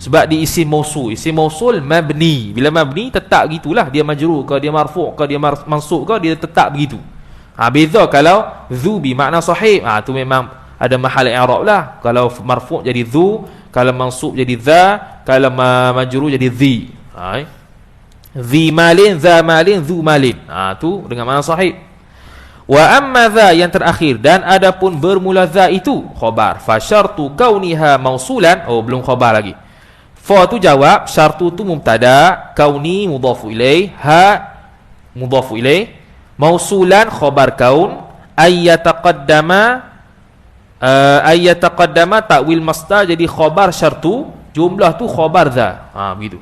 Sebab dia isim mausul. Isim mausul mabni. Bila mabni tetap gitulah. Dia majrur ke, dia marfu' ke, dia mansub ke, dia tetap begitu. Beza kalau dhu bi makna sahih. Tu memang ada mahal i'rab lah. Kalau marfu' jadi dhu, kalau mansub jadi za, kalau majrur jadi zi. Zi malin, za malin, dhu malin. Tu dengan makna sahih. Wa amma za, yang terakhir, dan adapun bermula za itu khabar. Fa syartu kauniha mausulan. Belum khabar lagi. Fa tu jawab, syartu tu mubtada, kauni mudhafu ilaih, ha mudhafu ilaih, mausulan khabar kaun, ayyataqaddama ta'wil masdar jadi khabar syartu, jumlah tu khabar za. Begitu.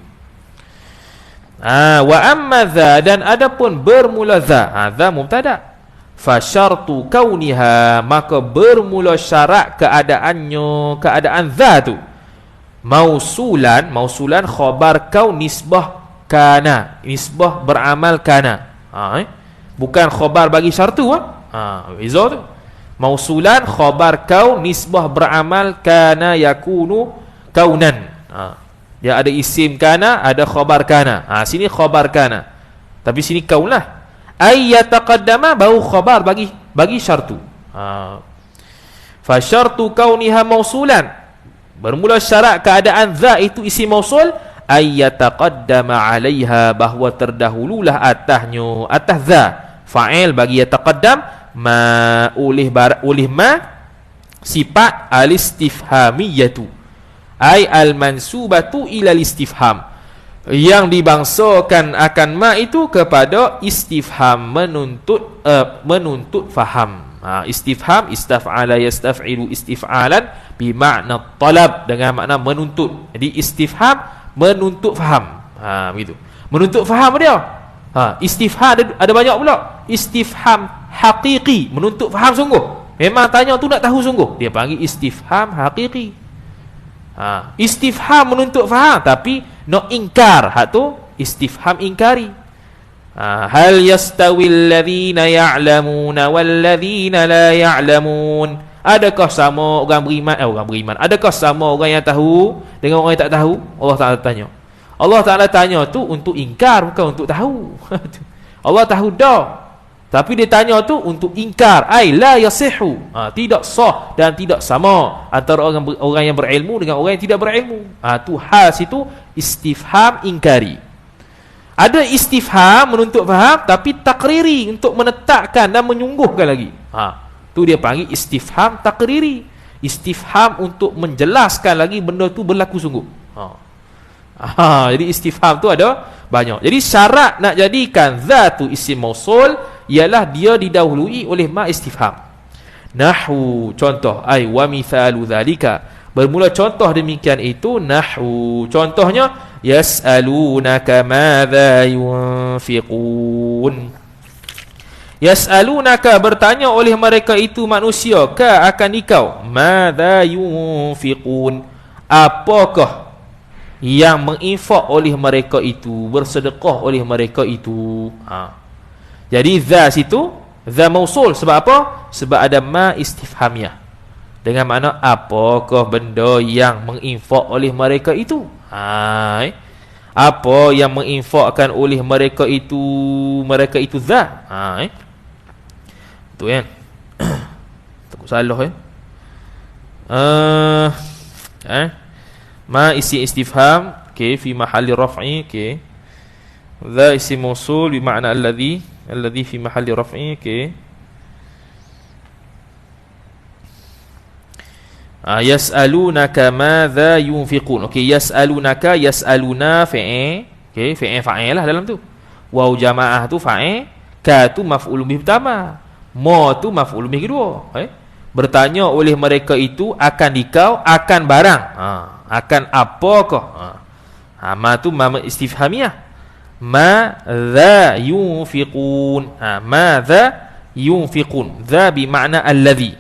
Wa amma za, dan adapun bermula za, za mubtada. Fa syartu kauniha, maka bermula syarat keadaan za tu mausulan khabar kaun nisbah kana, nisbah beramal kana. Bukan khabar bagi syartu. Beza tu. Mausulan khabar kaun nisbah beramal kana yakunu kaunan. Dia ada isim kana, ada khabar kana. Sini khabar kana, tapi sini kaun lah. Ayyataqaddama baru khabar bagi syartu. Fa syartu kauniha mausulan, bermula syarat keadaan za itu isim mausul, ayyataqaddama 'alaiha, bahawa terdahululah atas za fa'il bagi yataqaddam ma oleh ma sifat al-istifhamiyatu, ai al-mansubatu ila al-istifham, yang dibangsakan akan ma itu kepada istifham, menuntut faham. Istifham, istaf'ala yastaf'ilu istif'alan bimakna talab, dengan makna menuntut. Jadi istifham menuntut faham. Begitu. Menuntut faham dia. Istifham ada banyak pula. Istifham haqiqi, menuntut faham sungguh. Memang tanya tu nak tahu sungguh, dia panggil istifham haqiqi. Istifham menuntut faham tapi nak ingkar, tu istifham ingkari. Hal yastawil ladzina ya'lamuna wal ladzina la ya'lamun. Adakah sama orang beriman, adakah sama orang yang tahu dengan orang yang tak tahu? Allah Ta'ala tanya. Allah Ta'ala tanya tu untuk ingkar, bukan untuk tahu. Allah tahu dah, tapi dia tanya tu untuk ingkar. Ai la yasihu, tidak sah dan tidak sama antara orang yang berilmu dengan orang yang tidak berilmu. Tu hal situ istifham ingkari. Ada istifham menuntut faham, tapi takriri untuk menetapkan dan menyungguhkan lagi. Tu dia panggil istifham takriri. Istifham untuk menjelaskan lagi benda tu berlaku sungguh. Jadi istifham tu ada banyak. Jadi syarat nak jadikan za tu isim mausul ialah dia didahului oleh ma istifham. Nahwu, contoh, ai wa mithalu dzalika. Bermula contoh demikian itu nahwu. Contohnya yas'alunaka madza yunfiqun. Yas'alunaka, bertanya oleh mereka itu manusia, ka akan ikau, madza yunfiqun, apakah yang menginfak oleh mereka itu, bersedekah oleh mereka itu. Jadi za situ za mausul, sebab apa? Sebab ada ma istifhamiyah, dengan makna apakah benda yang menginfak oleh mereka itu. Apa yang menginfakkan oleh mereka itu za. Tu kan. Takut salah ma isi istifham, okey, fi mahalli raf'i, okey. Dha isim mausul bi makna alladhi fi mahalli raf'i, okey. Yas'alunaka madza yunfiqun. Okey, yas'alunaka, yas'aluna fa'il, okey, fa'il lah dalam tu. Waw jamaah tu fa'il, ka tu maf'ul bih pertama, ma tu maf'ul bih kedua. Bertanya oleh mereka itu akan dikau, akan barang, akan apakah. Ma tu ma istifhamiyah. Madza yunfiqun. Madza yunfiqun. Dza bi makna alladhi.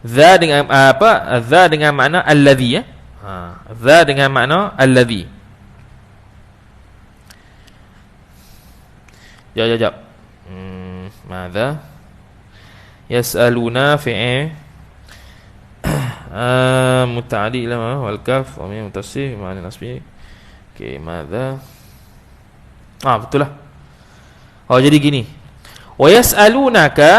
Dza dengan apa? Dza dengan makna alladhi, ya. Dza dengan makna alladhi. Jap. Madza yas'aluna fi'il muta'addi ila wal kaf wa min mutasif ma'na nasbi. Okey, madza. Betul lah. Jadi gini. Wa yas'alunaka,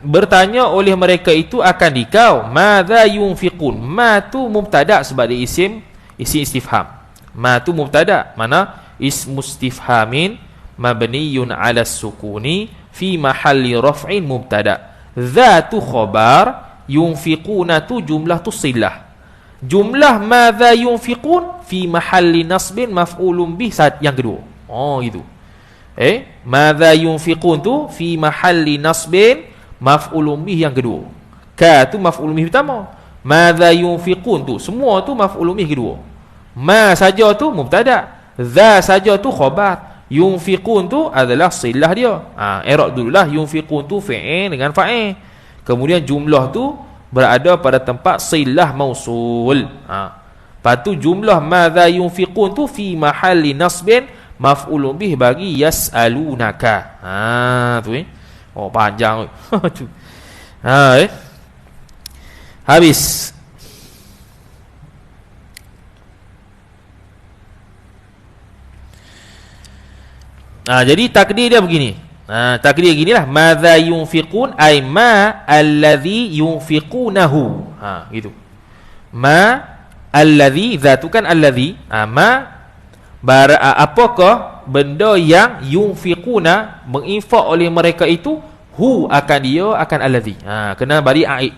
bertanya oleh mereka itu akan dikau, madza yunfiqun. Ma tu mubtada sebab dia isim istifham. Ma tu mubtada, mana ismu istifhamin mabniyun 'ala sukuni fi mahalli raf'in mubtada. Dza tu khabar, yunfiquna tu jumlah tu silah. Jumlah madza yunfiqun fi mahalli nasbin maf'ulun bih yang kedua. Gitu. Madza yunfiqun tu fi mahalli nasbin maf'ulun bih yang kedua. Ka tu maf'ulun bih pertama. Madza yunfiqun tu semua tu maf'ulun bih kedua. Ma saja tu mubtada, za saja tu khabar, yunfiqun tu adalah silah dia. I'rab dululah. Yunfiqun tu fi'il dengan fa'il, kemudian jumlah tu berada pada tempat silah mausul. Lepas tu jumlah madza yunfiqun tu fi mahalli nasbin maf'ulun bih bagi yas'alunaka. Tu panjang tu. Habis. Jadi takdir dia begini. Takdir ginilah, madza yunfiqun ay ma alladhi yunfiqunahu. Gitu. Ma alladhi, zatukan alladhi, apakah benda yang yunfiquna, menginfak oleh mereka itu, hu akan dia, akan alladhi. Kena balik aid.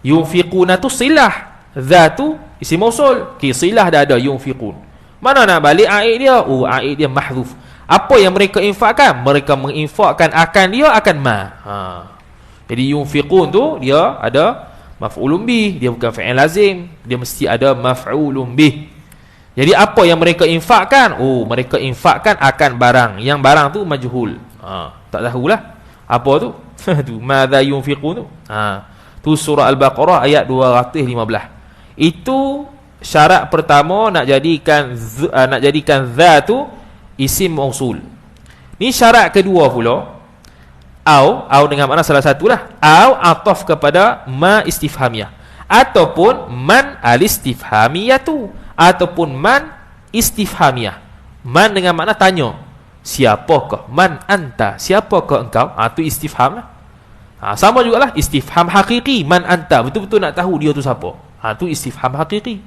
Yunfiquna tu silah, zatu isim mausul, silah dah ada yunfiqun. Mana nak balik aid dia? Aid dia mahdzuf. Apa yang mereka infakkan? Mereka menginfakkan akan dia, akan ma. Jadi yunfiqun tu dia ada maf'ulun bih, dia bukan fa'il lazim, dia mesti ada maf'ulun bih. Jadi apa yang mereka infakkan? Mereka infakkan akan barang. Yang barang tu majhul. Tak tahulah apa tu. Tu madza yunfiqun tu. Tu surah Al-Baqarah ayat 215. Itu syarat pertama nak jadikan za tu isim mausul. Ni syarat kedua pula, au dengan makna salah satulah, au ataf kepada ma istifhamiyah, ataupun man alistifhamiyatu, ataupun man istifhamiyah. Man dengan makna tanya, siapakah? Man anta, siapakah engkau? Tu istifham lah. Sama jugalah istifham hakiki, man anta, betul-betul nak tahu dia tu siapa. Tu istifham hakiki.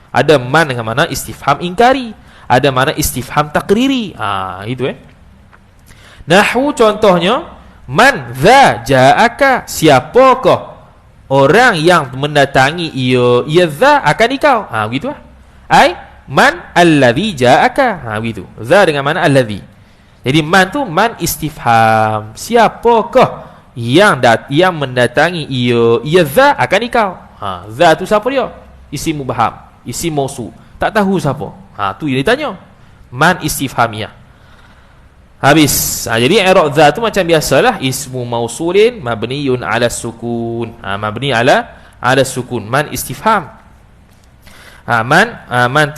Ada man dengan makna istifham ingkari, ada makna istifham takriri. Itu Nahwu contohnya, man dha ja'aka, siapakah orang yang mendatangi ia dha akan ikau. Begitu lah. Man alladhi ja'aka. Begitu. Dha dengan mana alladhi. Jadi man tu man istifham, siapakah yang mendatangi ia dha akan ikau. Dha tu siapa dia? Isim mubham, isim mausul, tak tahu siapa. Tu yang ditanya. Man istifhamiyah. Habis. Jadi i'rab dha tu macam biasalah, ismu mausulin mabniun ala sukun. Mabni ala sukun. Man istifham. Man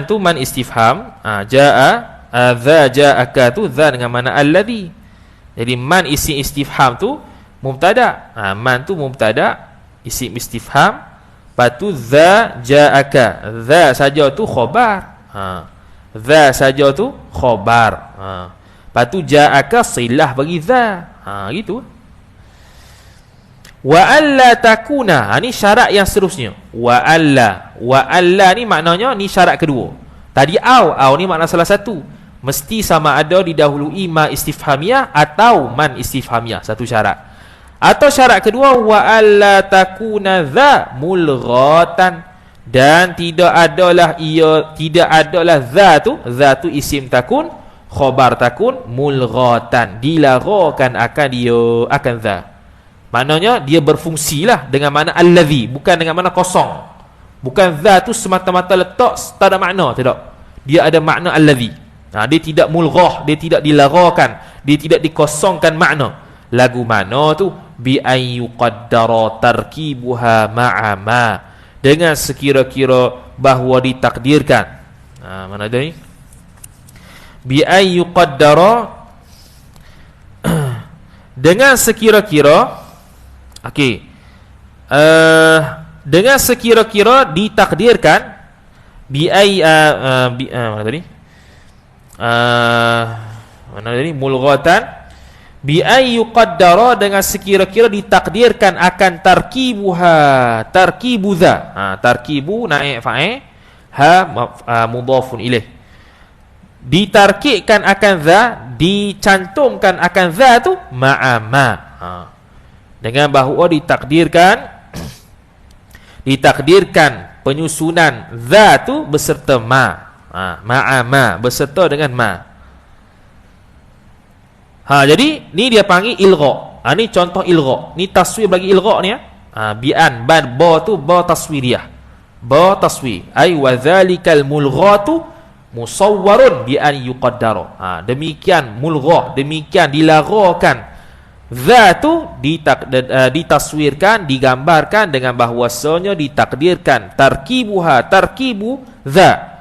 tu man istifham. Jaa dha ja'aka tu dha dengan mana alladhi. Jadi man isim istifham tu mubtada. Man tu mubtada, isim istifham. Lepas tu dha ja'aka, dha saja tu khabar. Dha saja tu khabar. Lepas tu ja'aka silah bagi dha. Gitu. Wa alla takuna. Ni syarat yang seterusnya. Wa alla ni maknanya ni syarat kedua. Tadi au ni makna salah satu. Mesti sama ada didahului ma istifhamiyah atau man istifhamiyah, satu syarat. Atau syarat kedua, wa alla takuna dha mulghatan, dan tidak adalah dha tu isim takun, khabar takun, mulghatan, dilaghakan akan dha. Maknanya dia berfungsilah dengan makna allazi, bukan dengan makna kosong. Bukan dha tu semata-mata letak tak ada makna, tidak. Dia ada makna allazi. Dia tidak mulghah, dia tidak dilaghakan, dia tidak dikosongkan makna. Lagu mana tu? Bi ayyuqaddara tarkibuha ma'a ma, dengan sekira-kira bahawa ditakdirkan. Mana ada ni? Bi ayyuqaddara, dengan sekira-kira, okey, dengan sekira-kira ditakdirkan, mana tadi? Mana tadi? Mulghatan, bi ayyuqaddara, dengan sekira-kira ditakdirkan akan tarkibu dha. Tarkibu naik fa'il, mudhafun ilaih. Ditarkibkan akan dha, dicantumkan akan dha tu ma'a ma, dengan bahawa ditakdirkan penyusunan dha tu beserta ma. Ma'a ma, beserta dengan ma. Jadi ni dia panggil ilgha. Ni contoh ilgha. Ni taswir bagi ilgha ni. Bi'an, ba tu ba taswiriyah. Ba taswir. Ai wa dzalikal mulghatu musawwarun bi an yuqaddara. Demikian mulghah, demikian dilaghakan. Dha tu ditaswirkan, digambarkan dengan bahwasanya ditakdirkan tarkibu dha.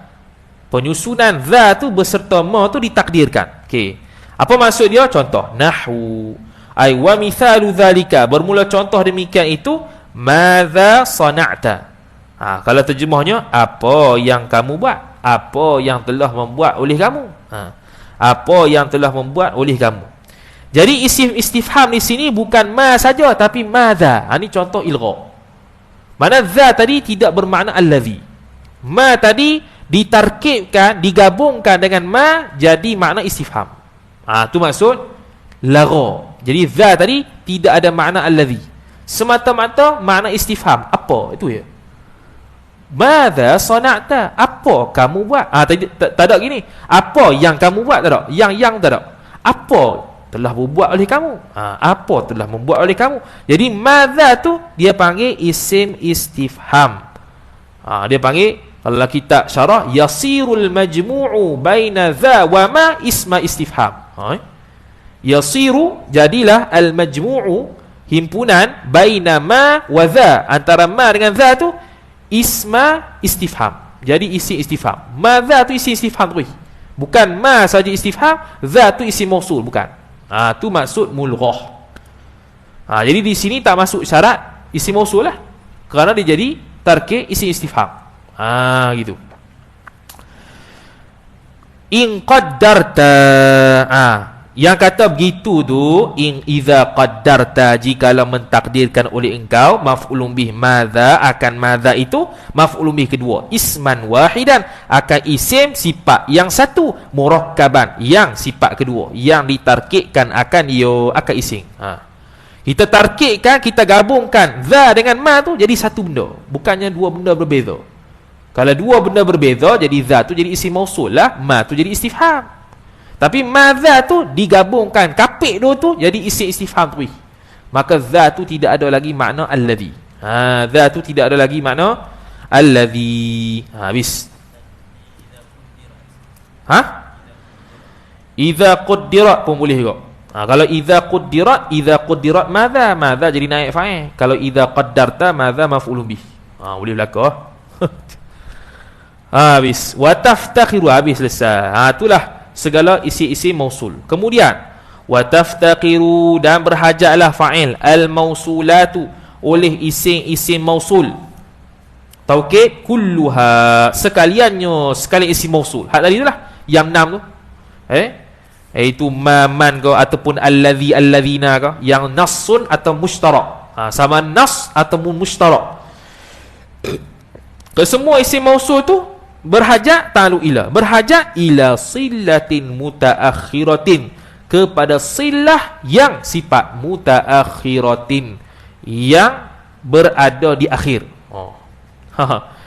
Penyusunan dha tu beserta ma tu ditakdirkan. Okey. Apa maksud dia? Contoh nahwu, ai wa mithalu dzalika, bermula contoh demikian itu, madza sana'ta. Kalau terjemahnya, apa yang kamu buat, apa yang telah membuat oleh kamu. Apa yang telah membuat oleh kamu. Jadi isim istifham di sini bukan ma saja, tapi madza. Ini contoh ilgha. Mana dza tadi tidak bermakna allazi. Ma tadi ditarkibkan, digabungkan dengan ma jadi makna istifham. Tu maksud lagha. Jadi dza tadi tidak ada makna allazi, semata-mata makna istifham. Apa itu ya? Madza sana'ta, apa kamu buat? Tak ada gini. Apa yang kamu buat, tak ada. Yang tak ada. Apa telah berbuat oleh kamu? Apa telah membuat oleh kamu? Jadi madza tu dia panggil isim istifham. Dia panggil, kalau kita syarah, yasirul majmu'u baina dza wa ma isma istifham. Yasiru, jadilah al majmu'u, himpunan, baina ma wa dza, antara ma dengan dza tu isma istifham. Jadi isi istifham. Ma dza tu isi istifham tu, bukan ma saja istifham, dza tu isi mausul, bukan. Tu maksud mulghah. Jadi di sini tak masuk syarat isim mausul lah, kerana dia jadi tarkib isim istifham. Gitu. In qaddarta, yang kata begitu tu, in idza qaddarta, jikalau mentakdirkan oleh engkau, maf'ulun bih madza, akan madza itu maf'ulun bih kedua, isman wahidan, akan isim sifat yang satu, murakkaban yang sifat kedua, yang ditarkibkan akan akan isim. Kita tarkibkan, kita gabungkan za dengan ma tu jadi satu benda, bukannya dua benda berbeza. Kalau dua benda berbeza, jadi za tu jadi isim mausul lah, ma tu jadi istifham. Tapi madza tu digabungkan, kapik dua tu jadi isim istifham tu. Maka za tu tidak ada lagi makna alladhi. Za tu tidak ada lagi makna alladhi. Habis. Idza quddirat pun boleh juga. Kalau idza quddirat madza jadi naik fa'il. Kalau idza qaddarta madza maf'ulun bih. Boleh berlaku. Habis. Wa taftakhiru, habis selesai. Itulah segala isi-isi mausul. Kemudian wa taftaqiru, dan berhajatlah fa'il al-mausulatu oleh isim-isim mausul. Taukid kulluha, sekaliannya, sekalian isim mausul. Hak tadi itulah yang 6 tu. Iaitu ma, man ke, ataupun allazi, allazina ke, yang nassun atau mushtarak. Sama nas ataupun mushtarak. Kesemua isim mausul tu berhajat ta'alluq ila, berhajat ila silatin mutaakhiratin, kepada silah yang sifat mutaakhiratin, yang berada di akhir.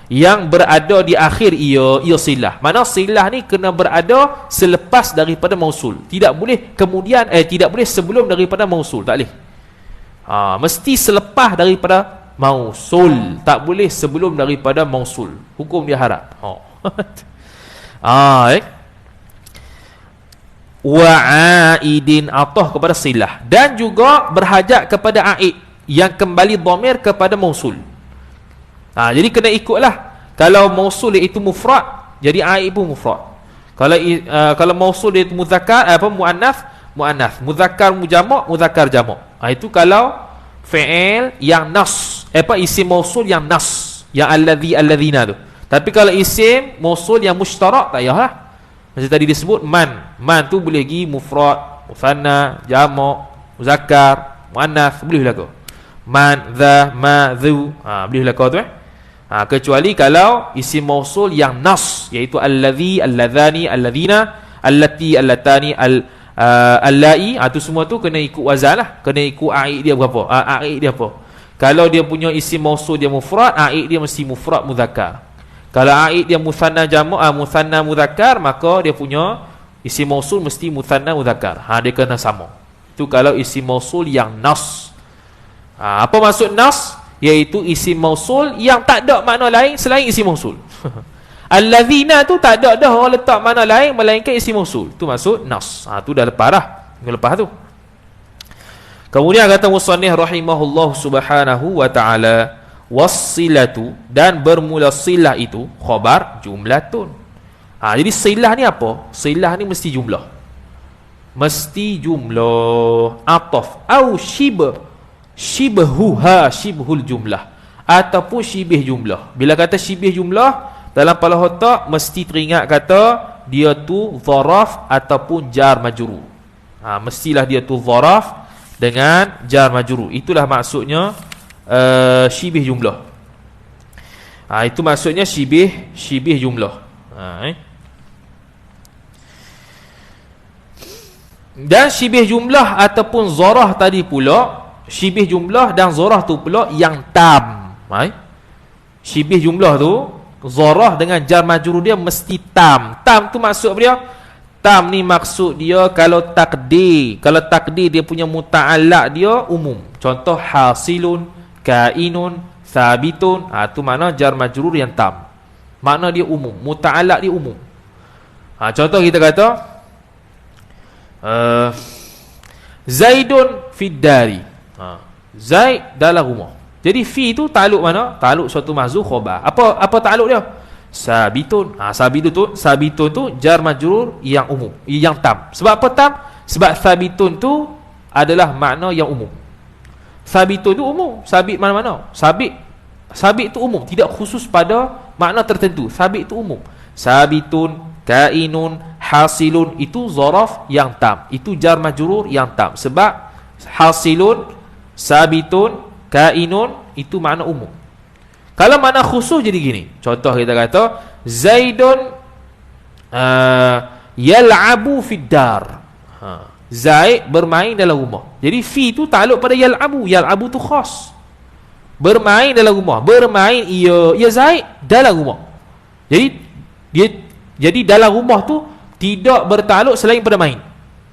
Yang berada di akhir ia silah. Mana silah ni kena berada selepas daripada mausul. Tidak boleh kemudian tidak boleh sebelum daripada mausul, tak boleh. Mesti selepas daripada mausul, tak boleh sebelum daripada mausul. Hukum dia haram. Wa'aidin, atah kepada silah, dan juga berhajat kepada aid yang kembali dhamir kepada mausul. Jadi kena ikutlah. Kalau mausul itu mufrad, jadi aid pun mufrad. Kalau mausul itu muzakkar, muannath, muzakkar muzakkar jamak. Itu kalau fi'il yang nas, isim mausul yang nas, yang allazi, allazina tu. Tapi kalau isim mausul yang mushtarak, tak payahlah. Macam tadi disebut man tu boleh pergi mufrad, musanna, jamak, muzakkar, muannath, boleh berlaku. Man, dha, ma, dhu, boleh berlaku tu. Kecuali kalau isim mausul yang nas, iaitu allazi, allazani, allazina, allati, allatani, allai, tu semua tu kena ikut wazan lah, kena ikut aid dia berapa. Aid dia apa? Kalau dia punya isim mausul dia mufrad, aid dia mesti mufrad muzakkar. Kalau aid dia musanna jamak, musanna muzakkar, maka dia punya isim mausul mesti musanna muzakkar. Dia kena sama. Itu kalau isim mausul yang nas. Apa maksud nas? Iaitu isim mausul yang tak ada makna lain selain isim mausul. Allazina tu tak ada dah orang letak makna lain melainkan isim mausul. Tu maksud nas. Tu dah lepas dah. Lepas tu. Kemudian kata musannif rahimahullah subhanahu wa ta'ala, wassilatu, dan bermula silah itu khabar jumlatun. Jadi silah ni apa? Silah ni mesti jumlah. Mesti jumlah. Ataf au shibhuha, shibhul jumlah, ataupun shibih jumlah. Bila kata shibih jumlah, dalam kepala otak mesti teringat kata dia tu zaraf ataupun jar majrur. Mestilah dia tu zaraf dengan jar majrur. Itulah maksudnya shibih jumlah. Itu maksudnya shibih jumlah. Dan shibih jumlah ataupun zarah tadi pula, shibih jumlah dan zarah tu pula yang tam. Shibih jumlah tu zarah dengan jar majrur dia mesti tam. Tam tu maksud apa dia? Tam ni maksud dia kalau takdir dia punya muta'allaq dia umum. Contoh hasilun, kainun, sabitun, tu makna jar majrur yang tam. Makna dia umum, muta'allaq dia umum. Contoh kita kata Zaidun fid dari. Zaid dalam rumah. Jadi fi tu takluk mana? Takluk suatu mahzuf khabar. Apa takluk dia? Sabitun. Sabitun tu jar majrur yang umum, yang tam. Sebab apa tam? Sebab sabitun tu adalah makna yang umum. Sabitun tu umum, sabit mana-mana. Sabit tu umum, tidak khusus pada makna tertentu. Sabit tu umum. Sabitun, kainun, hasilun, itu zaraf yang tam. Itu jar majrur yang tam. Sebab hasilun, sabitun, kainun itu makna umum. Kalau makna khusus jadi gini. Contoh kita kata Zaidun yal'abu fid dar. Zaid bermain dalam rumah. Jadi fi tu takluk pada yal'abu. Yal'abu tu khas. Bermain dalam rumah. Bermain ia Zaid dalam rumah. Jadi dalam rumah tu tidak bertakluk selain pada main.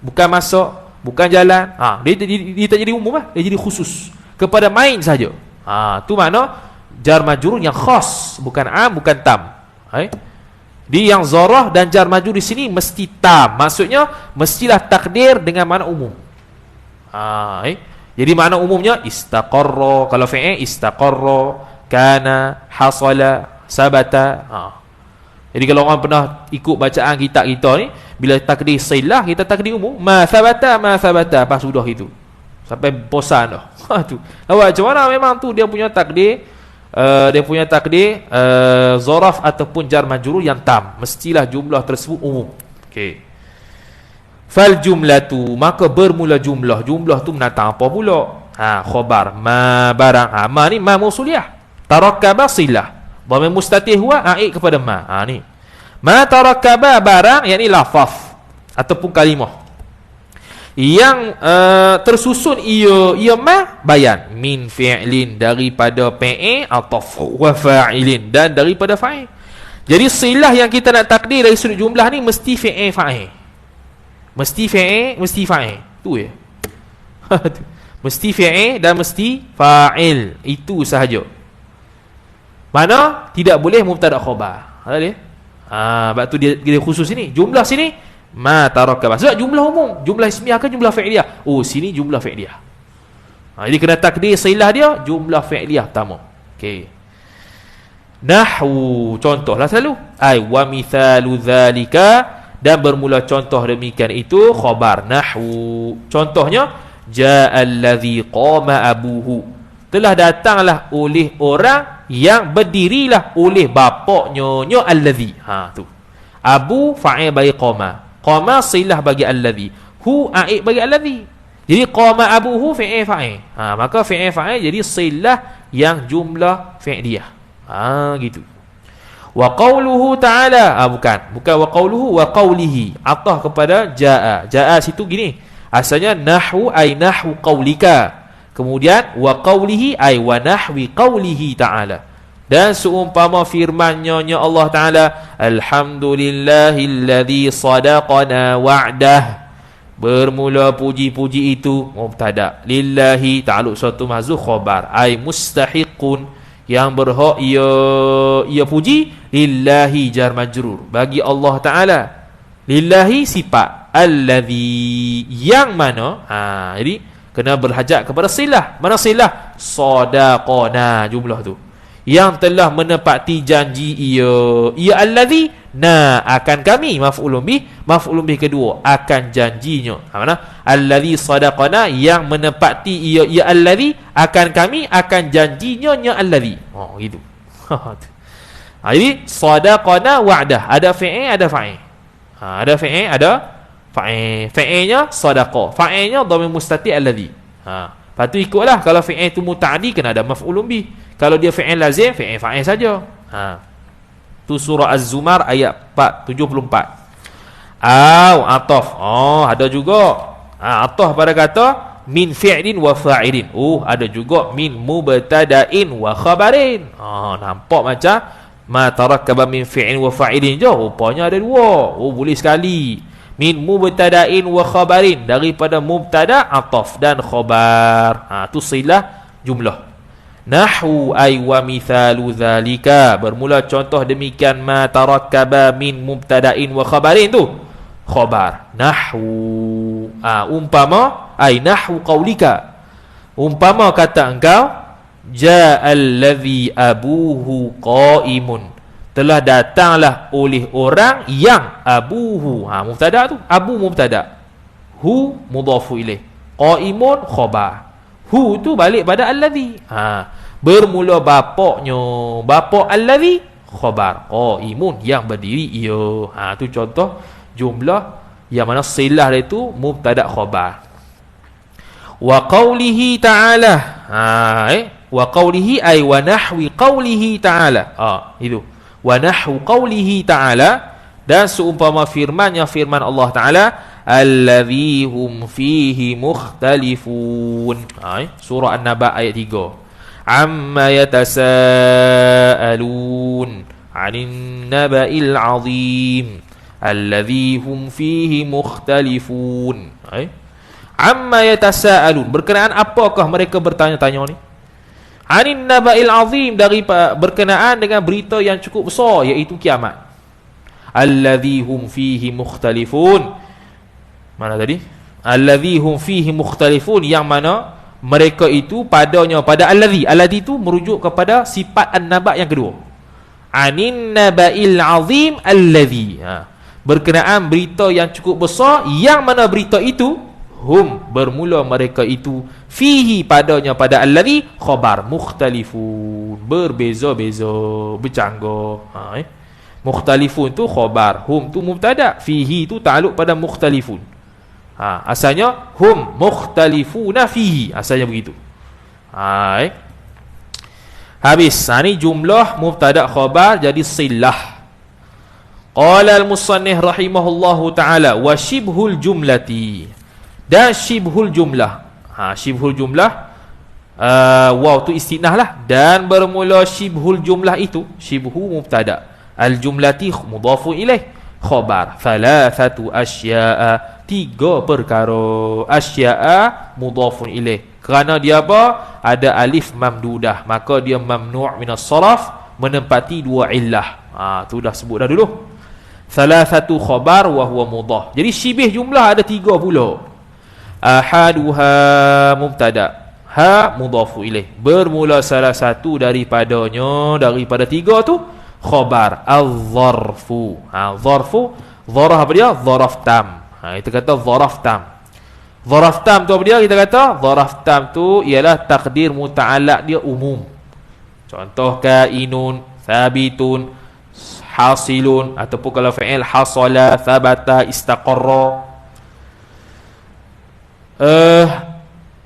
Bukan masuk, bukan jalan. Dia tak jadi umum lah. Dia jadi khusus kepada main saja. Tu makna jar majrur yang khas, bukan am, bukan tam. Dia yang zarah dan jar majrur di sini mesti tam. Maksudnya mestilah takdir dengan makna umum. Jadi makna umumnya istaqarra, kalau fi'il istaqarra, kana, hasala, sabata. Jadi kalau orang pernah ikut bacaan kitab kita ni, bila takdir silah kita takdir umum, ma sabata, apa sudah itu. Sampai bosan dah. Tu. Awak macam mana memang tu dia punya takdir zaraf ataupun jar majrur yang tam. Mestilah jumlah tersebut umum. Okey. Fal jumlatu, maka bermula jumlah. Jumlah tu menatang apa pula? Khabar ma barang. Ma ni ma mausuliyah. Tarakkaba silah. Dhamir mustatih huwa aid kepada ma. Ni. Ma tarakkaba barang, yakni lafaz ataupun kalimah yang tersusun ia ma bayan min fi'lin, daripada fi'il atau wa fa'ilin, dan daripada fa'il. Jadi silah yang kita nak takdir dari sudut jumlah ni mesti fi'il fa'il. Mesti fi'il, mesti fa'il. Tu ya. Mesti fi'il dan mesti fa'il. Itu sahaja. Mana tidak boleh mubtada khabar. Ada dia? Sebab tu dia khusus sini. Jumlah sini ma tarakkaba. Sebab jumlah umum, jumlah ismiyah ke jumlah fi'liyah? Sini jumlah fi'liyah. Jadi kena takdir silah dia jumlah fi'liyah pertama. Okey. Nahwu, contohlah selalu. Wa mithalu dzalika, dan bermula contoh demikian itu khabar nahwu. Contohnya ja'al ladzi qama abuhu, telah datanglah oleh orang yang berdirilah oleh bapaknya, alladzi. Tu. Abu fa'il bagi qama. Qama silah bagi alladhi, hu aid bagi alladhi. Jadi qama abuhu fi'il fa'il. Maka fi'il fa'il jadi silah yang jumlah fi'liyah. Gitu. Wa qawluhu ta'ala, bukan wa qawluhu, wa qawlihi, atah kepada jaa. Jaa situ gini, asalnya nahwu ay nahwu qawlika, kemudian wa qawlihi ay wa nahwi qawlihi ta'ala. Dan seumpama firman-Nya Allah Ta'ala, alhamdulillahilladzi sadaqana wa'dah. Bermula puji-puji itu mubtada, lillahi ta'alluq suatu mahzuf khabar, ay mustahiqun, yang berhak ia puji, lillahi jar majrur, bagi Allah Ta'ala. Lillahi sifat, alladzi, yang mana. Jadi kena berhajat kepada silah. Mana silah? Sadaqana, jumlah tu, yang telah menepati janji ia allazi, akan kami, maf'ulun bih kedua, akan janjinya. Mana? Allazi sadaqana, yang menepati ia allazi, akan kami, akan janjinya allazi. Gitu. Jadi sadaqana wa'dah, ada fi'il, ada fa'il. Ada fi'il, ada fa'il. Fi'ilnya sadaqa, fa'ilnya dhamir mustatir allazi. Lepas tu ikutlah, kalau fi'il tu muta'addi kena ada maf'ulun bih. Kalau dia fi'il lazim, fi'il fa'il saja. Tu surah Az-Zumar ayat 74. Ataf. Ada juga. Ataf pada kata min fi'lin wa fa'ilin. Ada juga min mubtada'in wa khabarin. Nampak macam ma tarakkaba min fi'lin wa fa'ilin je. Rupanya ada dua. Boleh sekali. Min mubtada'in wa khabarin, daripada mubtada, ataf dan khabar. Tu silah jumlah. Nahwu ay wa mithalu dzalika, bermula contoh demikian ma tarakkaba min mubtada'in wa khabarin, tu khabar. Nahwu umpama ay nahwu qaulika, umpama kata engkau ja'al ladzi abuhu qaimun, telah datanglah oleh orang yang abuhu, mubtada tu, abu mubtada, hu mudhafu ilaih, qaimun khabar. Hu tu balik pada alladhi. Bermula bapaknya, bapak alladhi khabar, qaimun yang berdiri ia. Tu contoh jumlah yang mana silah dia tu mubtada khabar. Wa qawlihi ta'ala, wa qawlihi ay wa nahwi qawlihi ta'ala. Itu wa nahwu qawlihi ta'ala, dan seumpama firman-Nya firman Allah Ta'ala, allazi hum fihi mukhtalifun. Surah An-Naba ayat 3. Amma yatasaalun 'anil naba'il 'azim allazi hum fihi mukhtalifun. Amma yatasaalun, berkenaan apakah mereka bertanya-tanya ni? 'Anil naba'il 'azim, dari berkenaan dengan berita yang cukup besar, iaitu kiamat. Allazi hum fihi mukhtalifun, mana tadi? Allazi hum fihi mukhtalifun, yang mana mereka itu padanya, pada allazi. Allazi itu merujuk kepada sifat an-naba' yang kedua. Anin naba'il azim allazi, berkenaan berita yang cukup besar, yang mana berita itu hum, bermula mereka itu, fihi, padanya, pada allazi, khabar, mukhtalifun, berbeza-beza, bercanggah. Mukhtalifun tu khabar, hum tu mubtada, fihi tu ta'alluq pada mukhtalifun. Asalnya hum mukhtalifuna fihi, asalnya begitu. Habis. Ni jumlah mubtada khabar jadi silah. Qala al-musannif rahimahullahu ta'ala, wa shibhul jumlati, dan shibhul jumlah. Shibhul jumlah, waw tu istinah lah, dan bermula shibhul jumlah itu, shibhu mubtada, al-jumlati mudhafu ilaih, khabar. Thalathatu asya'a, 3 perkara. Asya'a mudhafun ilaih, kerana dia apa? Ada alif mamdudah, maka dia mamnu' minas saraf, menempati 2 illah. Tu dah sebut dah dulu. Thalathatu khabar wa huwa mudhaf. Jadi syibih jumlah ada 3 pula. Ahaduha mubtada, ha mudhafu ilaih, bermula salah satu daripadanya, daripada 3 tu, khabar. Al-zarfu, zarfu, zarah apa dia? Zaraf tam. Kita kata zaraf tam. Zaraf tam tu apa dia? Kita kata zaraf tam tu ialah takdir muta'allaq dia umum. Contoh kainun, thabitun, hasilun, ataupun kalau fi'il hasala, thabata, istaqarra.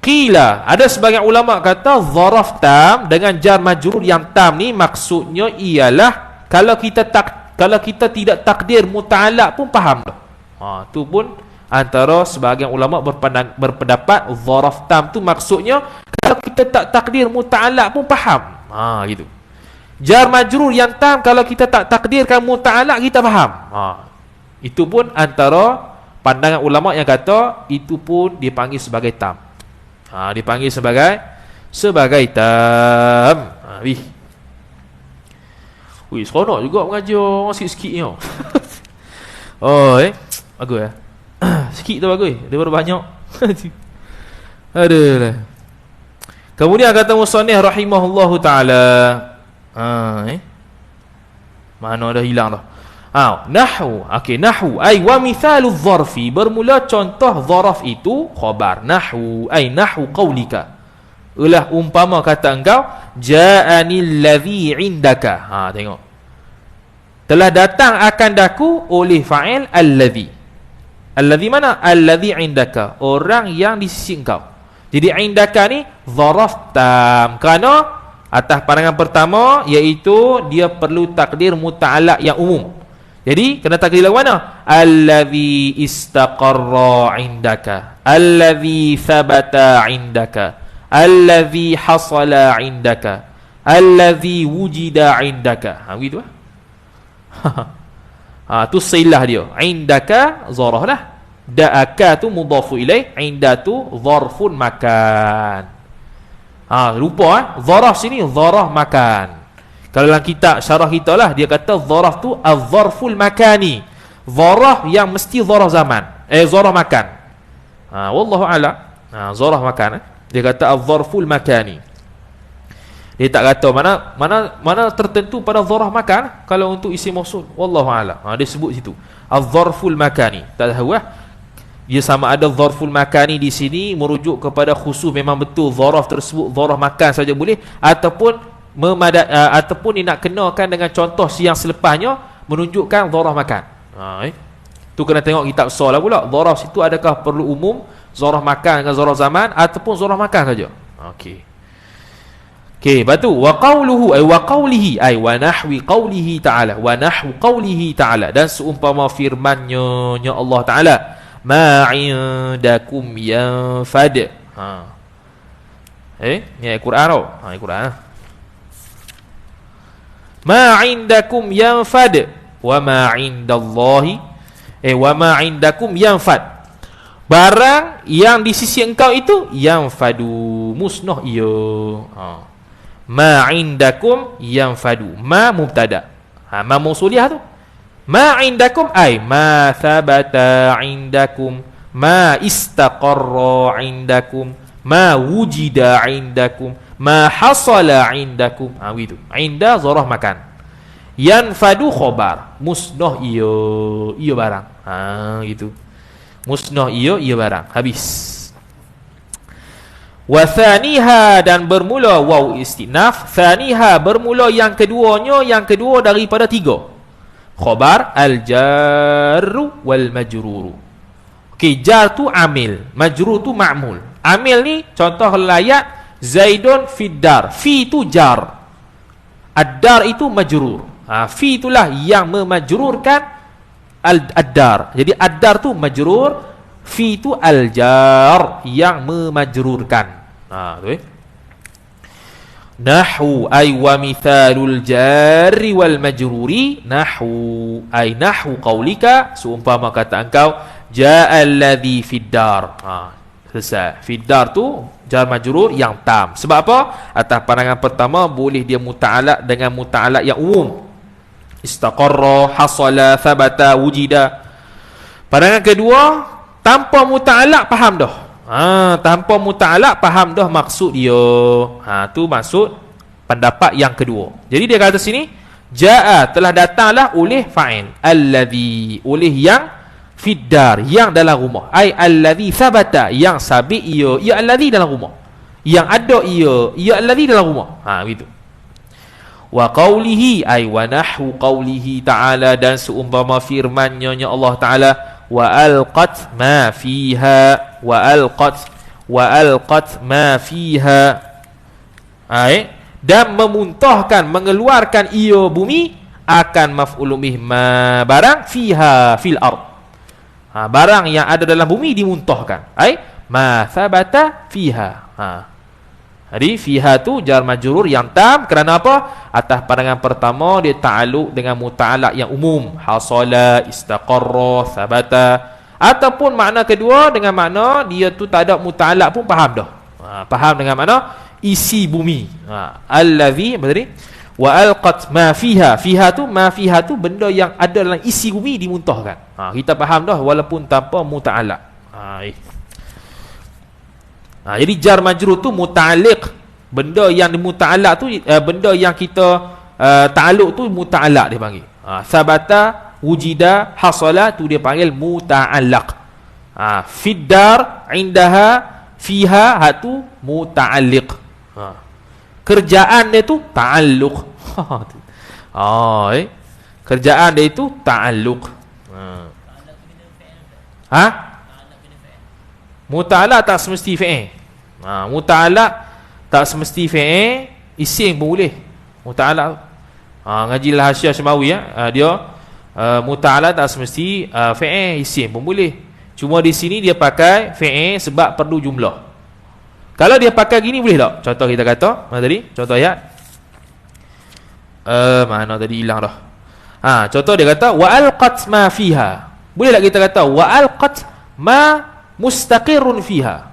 Qila, ada sebagian ulama kata zaraf tam dengan jar majrur yang tam ni maksudnya ialah kalau kita tidak takdir muta'allaq pun faham dah. Tu pun antara sebahagian ulama berpendapat zaraf tam tu maksudnya kalau kita tak takdir muta'allaq pun faham. Gitu. Jar majrur yang tam kalau kita tak takdirkan muta'allaq kita faham. Itu pun antara pandangan ulama yang kata itu pun dipanggil sebagai tam. Dipanggil sebagai tam. Seronok juga mengajar sikit-sikit ni. Bagus ya. Sikit tu bagus daripada banyak. Aduh. Kemudian kata musannif rahimahullahu taala, mana dah hilang dah. Nahwu. Okey, nahwu ai wa mithalu dzarfi, bermula contoh zaraf itu khabar. Nahwu ai nahwu qaulika, ulah umpama kata engkau, ja'anil ladzi indaka. Tengok, telah datang akan daku oleh fa'il alladzi. Alladzi mana? Alladzi indaka, orang yang di sisi engkau. Jadi indaka ni zaraf tam, kerana atas pandangan pertama iaitu dia perlu takdir muta'allaq yang umum. Jadi kena takdir lagu mana? Alladzi istaqarra indaka, alladzi thabata indaka, alladzi hasala indaka, alladzi wujida indaka. Begitu tu silah dia. Indaka zarah lah. Da'aka tu mudhafu ilaih, inda tu zarfun makan. Lupa zarah sini zarah makan. Kalau dalam kitab syarah kita lah, dia kata zarah tu az-zarful makani, zarah yang mesti zarah zaman, zarah makan. Wallahu a'lam. Zarah makan. Dia kata az-zarful makani. Dia tak kata mana tertentu pada zarah makan kalau untuk isim mausul. Wallahu a'lam. Dia sebut situ az-zarful makani. Tak tahu Dia sama ada zarful makani di sini merujuk kepada khusus memang betul zaraf tersebut zaraf makan saja boleh, ataupun ataupun dia nak kenakan dengan contoh yang selepasnya menunjukkan zaraf makan. Tu kena tengok kitab soal lah pula. Zaraf situ adakah perlu umum zaraf makan dengan zaraf zaman ataupun zaraf makan saja. Okey. Okey, batu wa qawluhu ay wa qawlihi ay wa nahwi qawlihi ta'ala wa nahwu qawlihi ta'ala, dan seumpama firman-Nya Allah Ta'ala, ma indakum yanfad. Ni ayat Quran tau. Ayat Quran. Ma indakum yanfad wa ma indallahi wa ma indakum yanfad. Barang yang di sisi engkau itu yanfadu, musnah ia. Ma indakum yanfadu. Ma mubtada. Ma mausuliyah tu. Ma indakum ay ma thabata indakum, ma istaqarra indakum, ma wujida indakum, ma hasala indakum. Begitu. Inda zarah makan. Yanfadu khobar, musnah ia barang. Gitu. Musnah ia barang. Habis. Wa thaniha, dan bermula waw istinaf. Thaniha bermula yang keduanya, yang kedua daripada tiga. Khobar al-jarru wal majruru. Okey, jar tu amil, majrur tu ma'mul. Amil ni contoh ayat Zaidun fid dar. Fi tu jar. Ad-dar itu majrur. Fi itulah yang memajrurkan ad-dar. Jadi ad-dar tu majrur, fi tu al-jar yang memajrurkan. Tu Nahwu ay wa mithalul jarri wal majruri. Nahwu ay nahwu qaulika, seumpama kata engkau ja'al ladzi fid dar. Selesai. Fid dar tu jar majrur yang tam. Sebab apa? Atas pandangan pertama boleh dia muta'alaq dengan muta'alaq yang umum. Istaqarra, hasala, thabata, wujida. Pandangan kedua tanpa muta'alaq faham dah. Tanpa muta'alaq faham dah maksud dia. Tu maksud pendapat yang kedua. Jadi dia kata sini jaa telah datanglah oleh fa'il alladhi, oleh yang fiddar, yang dalam rumah. Ai alladhi thabata, yang sabit ia alladhi dalam rumah. Yang ada ia alladhi dalam rumah. Begitu. Wa qawlihi ay wa nahwu qawlihi ta'ala, dan seumpama firman-Nya Allah Ta'ala, wa alqat ma fiha, wa alqat ma fiha, dan memuntahkan, mengeluarkan ia bumi akan maf'ul bih ma, barang fiha fil ard, barang yang ada dalam bumi dimuntahkan, ma thabata fiha. Jadi fiha tu jar majrur yang tam. Kerana apa? Atas pandangan pertama dia ta'alluq dengan muta'alaq yang umum, hasala, istaqarra, thabata. Ataupun makna kedua dengan makna dia tu tak ada muta'alaq pun faham dah. Faham dengan makna isi bumi. Allazi tadi wa alqat ma fiha. Fiha tu benda yang ada dalam isi bumi dimuntahkan. Kita faham dah walaupun tanpa muta'alaq. Jadi jar majrur tu muta'alliq. Benda yang muta'alaq tu benda yang kita ta'alluq tu muta'alaq dia panggil. Sabata, wujida, hasala tu dia panggil muta'allaq. Fiddar, indaha, fiha, tu muta'alliq. Kerjaan dia tu ta'alluq. Kerjaan dia itu ta'alluq. Muta'alaq tak semesti fi'il. Muta'alaq tak semesti fi'il, isim pun boleh. Muta'alaq ngaji Al-Hasyah Syamawi dia muta'alaq tak semesti fi'il, isim pun boleh. Cuma di sini dia pakai fi'il sebab perlu jumlah. Kalau dia pakai gini boleh tak? Contoh kita kata mana tadi? Contoh ayat mana tadi hilang dah. Contoh dia kata wa alqat ma fiha. Boleh tak kita kata wa alqat ma mustaqirrun fiha?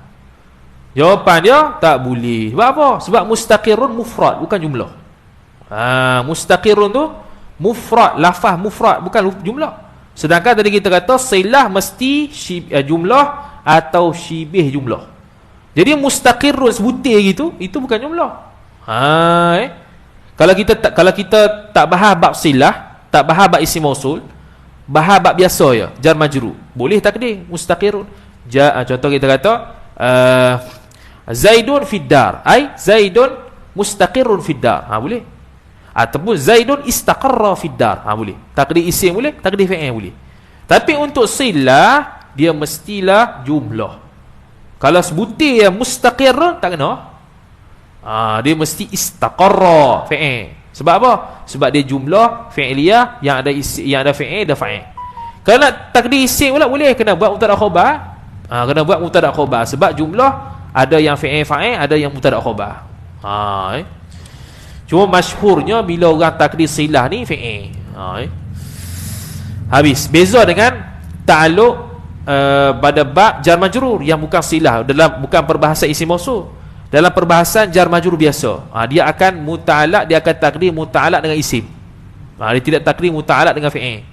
Jawapan dia tak boleh. Sebab apa? Sebab mustaqirrun mufrad, bukan jumlah. Mustaqirrun tu mufrad, lafaz mufrad, bukan jumlah. Sedangkan tadi kita kata silah mesti jumlah atau syibih jumlah. Jadi mustaqirrun sebutir gitu, itu bukan jumlah. Kalau kita tak bahas bab silah, tak bahas bab isim mausul, bahas bab biasa ya, jar majrur, boleh takdir mustaqirrun. Contoh kita kata Zaidun fid dar, ai Zaidun mustaqirrun fid dar. Boleh. Ataupun Zaidun istaqarra fid dar. Boleh. Takdir isim boleh, takdir fa'il boleh. Tapi untuk silah dia mestilah jumlah. Kalau sebutir yang mustaqirrun tak kena. Dia mesti istaqarra fa'il. Sebab apa? Sebab dia jumlah fi'liyah yang ada fi'il, ada fa'il. Kalau nak takdir isim pula boleh, kena buat mubtada khabar. Kena buat mubtada khabar sebab jumlah ada yang fi'il fa'il, ada yang mubtada khabar. Cuma masyhurnya bila orang takdir silah ni fi'il. Habis. Beza dengan ta'alluq pada bab jar majrur yang bukan silah, bukan perbahasan isim mausul. Dalam perbahasan jar majrur biasa, dia akan muta'alaq, dia akan takdir muta'alaq dengan isim. Dia tidak takdir muta'alaq dengan fi'il.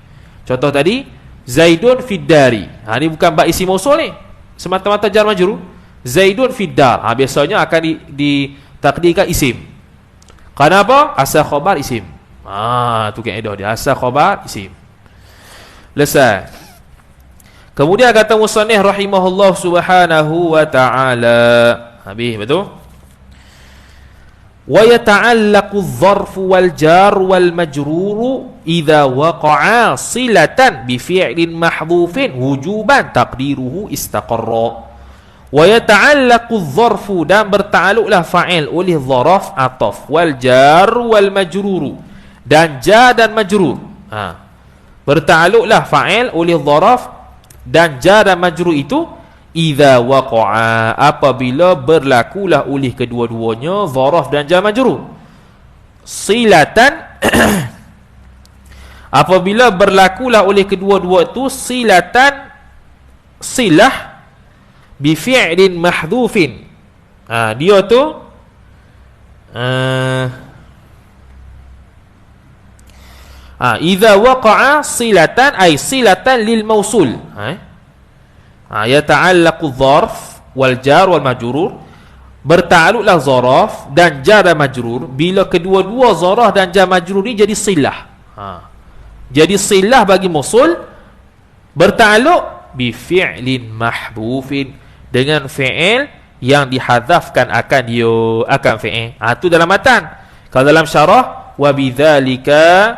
Contoh tadi Zaidun fid dari. Ni bukan bab isim mausul ni, semata-mata jar majrur. Zaidun fid dar. Biasanya akan ditakdirkan isim. Kenapa? Asal khabar isim. Tu kaedah dia, asal khabar isim. Selesai. Kemudian kata musannif rahimahullah subhanahu wa ta'ala. Habis betul? Wa yata'allaqu adh-dharf wal jar wal majrur idza waqa'a silatan bi fi'lin mahdhufin wujuban taqdiruhu istaqarra. Wa yata'allaqu adh-dharf, dan bertakluklah fa'il oleh dharaf ataf, wal jar wal majrur, dan jar dan majrur. Bertakluklah fa'il oleh dharaf dan jar dan majrur itu idza waqa'a, apabila berlakulah oleh kedua-duanya dharaf dan jar majrur. Silatan apabila berlakulah oleh kedua-dua itu silatan, silah bi fi'lin mahdhufin. Dia tu idza waqa'a silatan ay silatan lil mausul. Yata'allaqu dharf wal jar wal majrur, bertakluklah zaraf dan jar dan majrur bila kedua-dua zaraf dan jar majrur ni jadi silah. Jadi silah bagi mausul, bertakluk bi fi'lin mahdhufin, dengan fi'il yang dihadzafkan akan fi'il. Itu dalam matan. Kalau dalam syarah wa bidzalika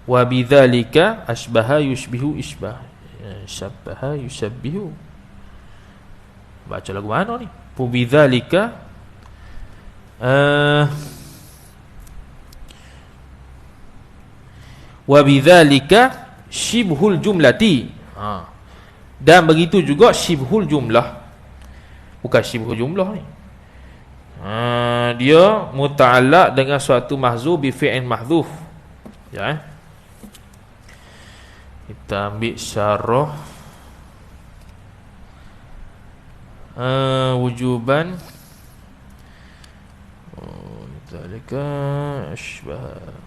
wa bidzalika asbaha yushbihu isbah, syabbaha yushabbihu. Baca lagu mana ni? Wa bidzalika wa bidzalika shibhul jumlati. Dan begitu juga shibhul jumlah. Bukan shibhul jumlah ni. Dia muta'allaq dengan suatu mahzuf bi fi'il mahzuf. Ya. Kita ambil syarah wujuban zalika asbah.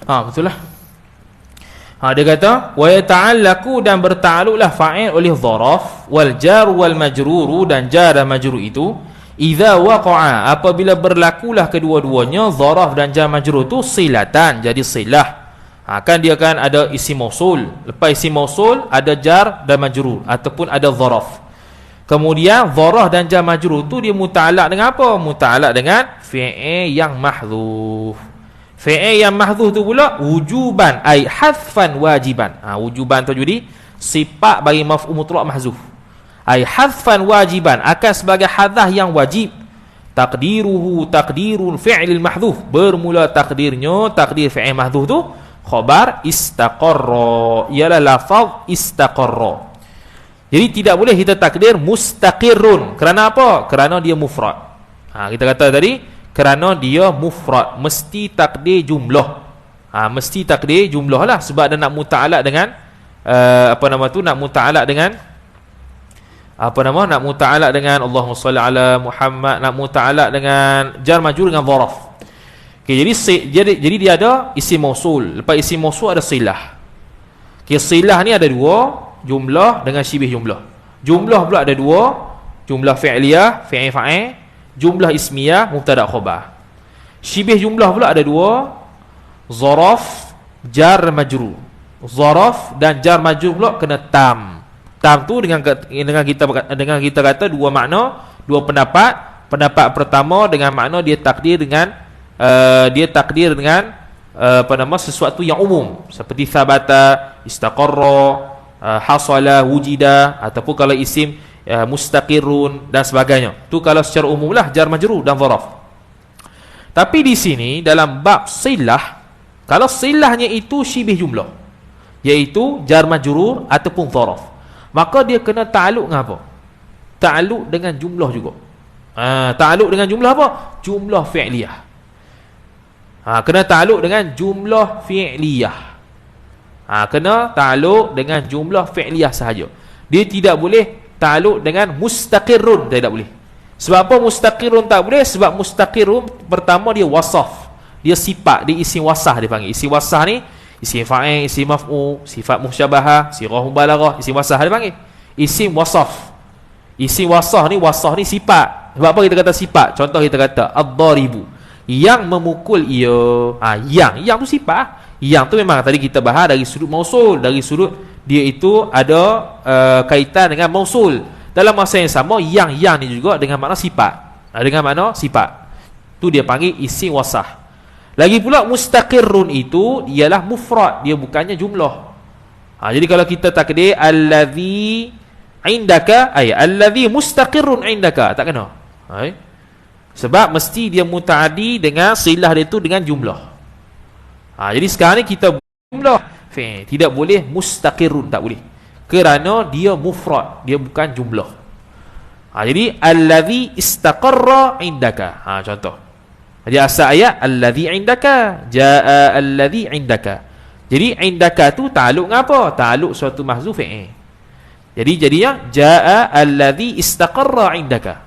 Betul lah. Dia kata wa yata'allaqu, dan bertakluklah fa'il oleh dharaf wal jar wal majrur, dan jar dan majrur itu idza waqa'a, apabila berlakulah kedua-duanya dharaf dan jar majrur itu silatan, jadi silah. Dia kan ada isim mausul, lepas isim mausul ada jar dan majrur ataupun ada dharaf. Kemudian dharaf dan jar majrur itu dia muta'allaq dengan apa? Muta'allaq dengan fi'il yang mahdzuf. Fi'il yang mahdhuf tu pula wujuban ai hadfan wajiban. Wujuban tu jadi sifat bagi maf'ul mutlaq mahzuf. Ai hadfan wajiban, akan sebagai hadah yang wajib. Taqdiruhu taqdirul fi'il mahdhuf, bermula takdirnya takdir fi'il mahdhuf tu khabar istaqarra, ialah lafaz istaqarra. Jadi tidak boleh kita takdir mustaqirrun. Kerana apa? Kerana dia mufrad. Kita kata tadi kerana dia mufrad, mesti takdir jumlah. Mesti takdir jumlah lah, sebab dia nak muta'alaq dengan nak muta'alaq dengan nak muta'alaq dengan Allahumma salli ala Muhammad, nak muta'alaq dengan jar majrur dengan dharaf. Jadi dia ada isim mausul, lepas isim mausul ada silah. Silah ni ada dua, jumlah dengan syibih jumlah. Jumlah pula ada dua, jumlah fi'liyah, fi'il fa'il, jumlah ismiyah, mubtada khabar. Syibih jumlah pula ada dua, zaraf, jar majrur. Zaraf dan jar majrur pula kena tam. Tam tu dengan kita kata dua makna, dua pendapat. Pendapat pertama dengan makna dia takdir dengan sesuatu yang umum, seperti thabata, istaqarra, hasala, wujida, ataupun kalau isim mustaqirun dan sebagainya. Tu kalau secara umum lah jar majrur dan zaraf. Tapi di sini dalam bab silah, kalau silahnya itu syibih jumlah, iaitu jar majrur ataupun zaraf, maka dia kena ta'alluq dengan apa? Ta'alluq dengan jumlah juga. Ta'alluq dengan jumlah apa? Jumlah fi'liyah. Kena ta'alluq dengan jumlah fi'liyah. Kena ta'alluq dengan jumlah fi'liyah sahaja. Dia tidak boleh ta'alluq dengan mustaqirrun, tidak boleh. Sebab apa mustaqirrun tak boleh? Sebab mustaqirrun pertama dia wasaf, dia sifat, dia isim wasah dia panggil. Isim wasah ni isim fa'il, isim maf'ul, sifat musyabahah, sirah mubalaghah, isim wasah dia panggil. Isim wasaf. Isim wasah ni sifat. Sebab apa kita kata sifat? Contoh kita kata ad-daribu, yang memukul ia. Yang tu sifat. Yang tu memang tadi kita bahas dari sudut mausul, dari sudut dia itu ada kaitan dengan mausul. Dalam masa yang sama yang ni juga dengan makna sifat. Dengan makna sifat. Tu dia panggil isim wasah. Lagi pula mustaqirrun itu ialah mufrad, dia bukannya jumlah. Jadi kalau kita takdir allazi indaka, allazi mustaqirrun indaka, tak kena. Sebab mesti dia mutaaddi dengan silah dia itu dengan jumlah. Jadi sekarang ni kita jumlah tidak boleh mustaqirrun, tak boleh, kerana dia mufrad, dia bukan jumlah. Jadi allazi istaqarra indaka. Contoh. Jadi asal ayat allazi indaka, jaa allazi indaka. Jadi indaka tu ta'alluq dengan apa? Ta'alluq suatu mahzuf fi'il. Jadi jadinya jaa allazi istaqarra indaka.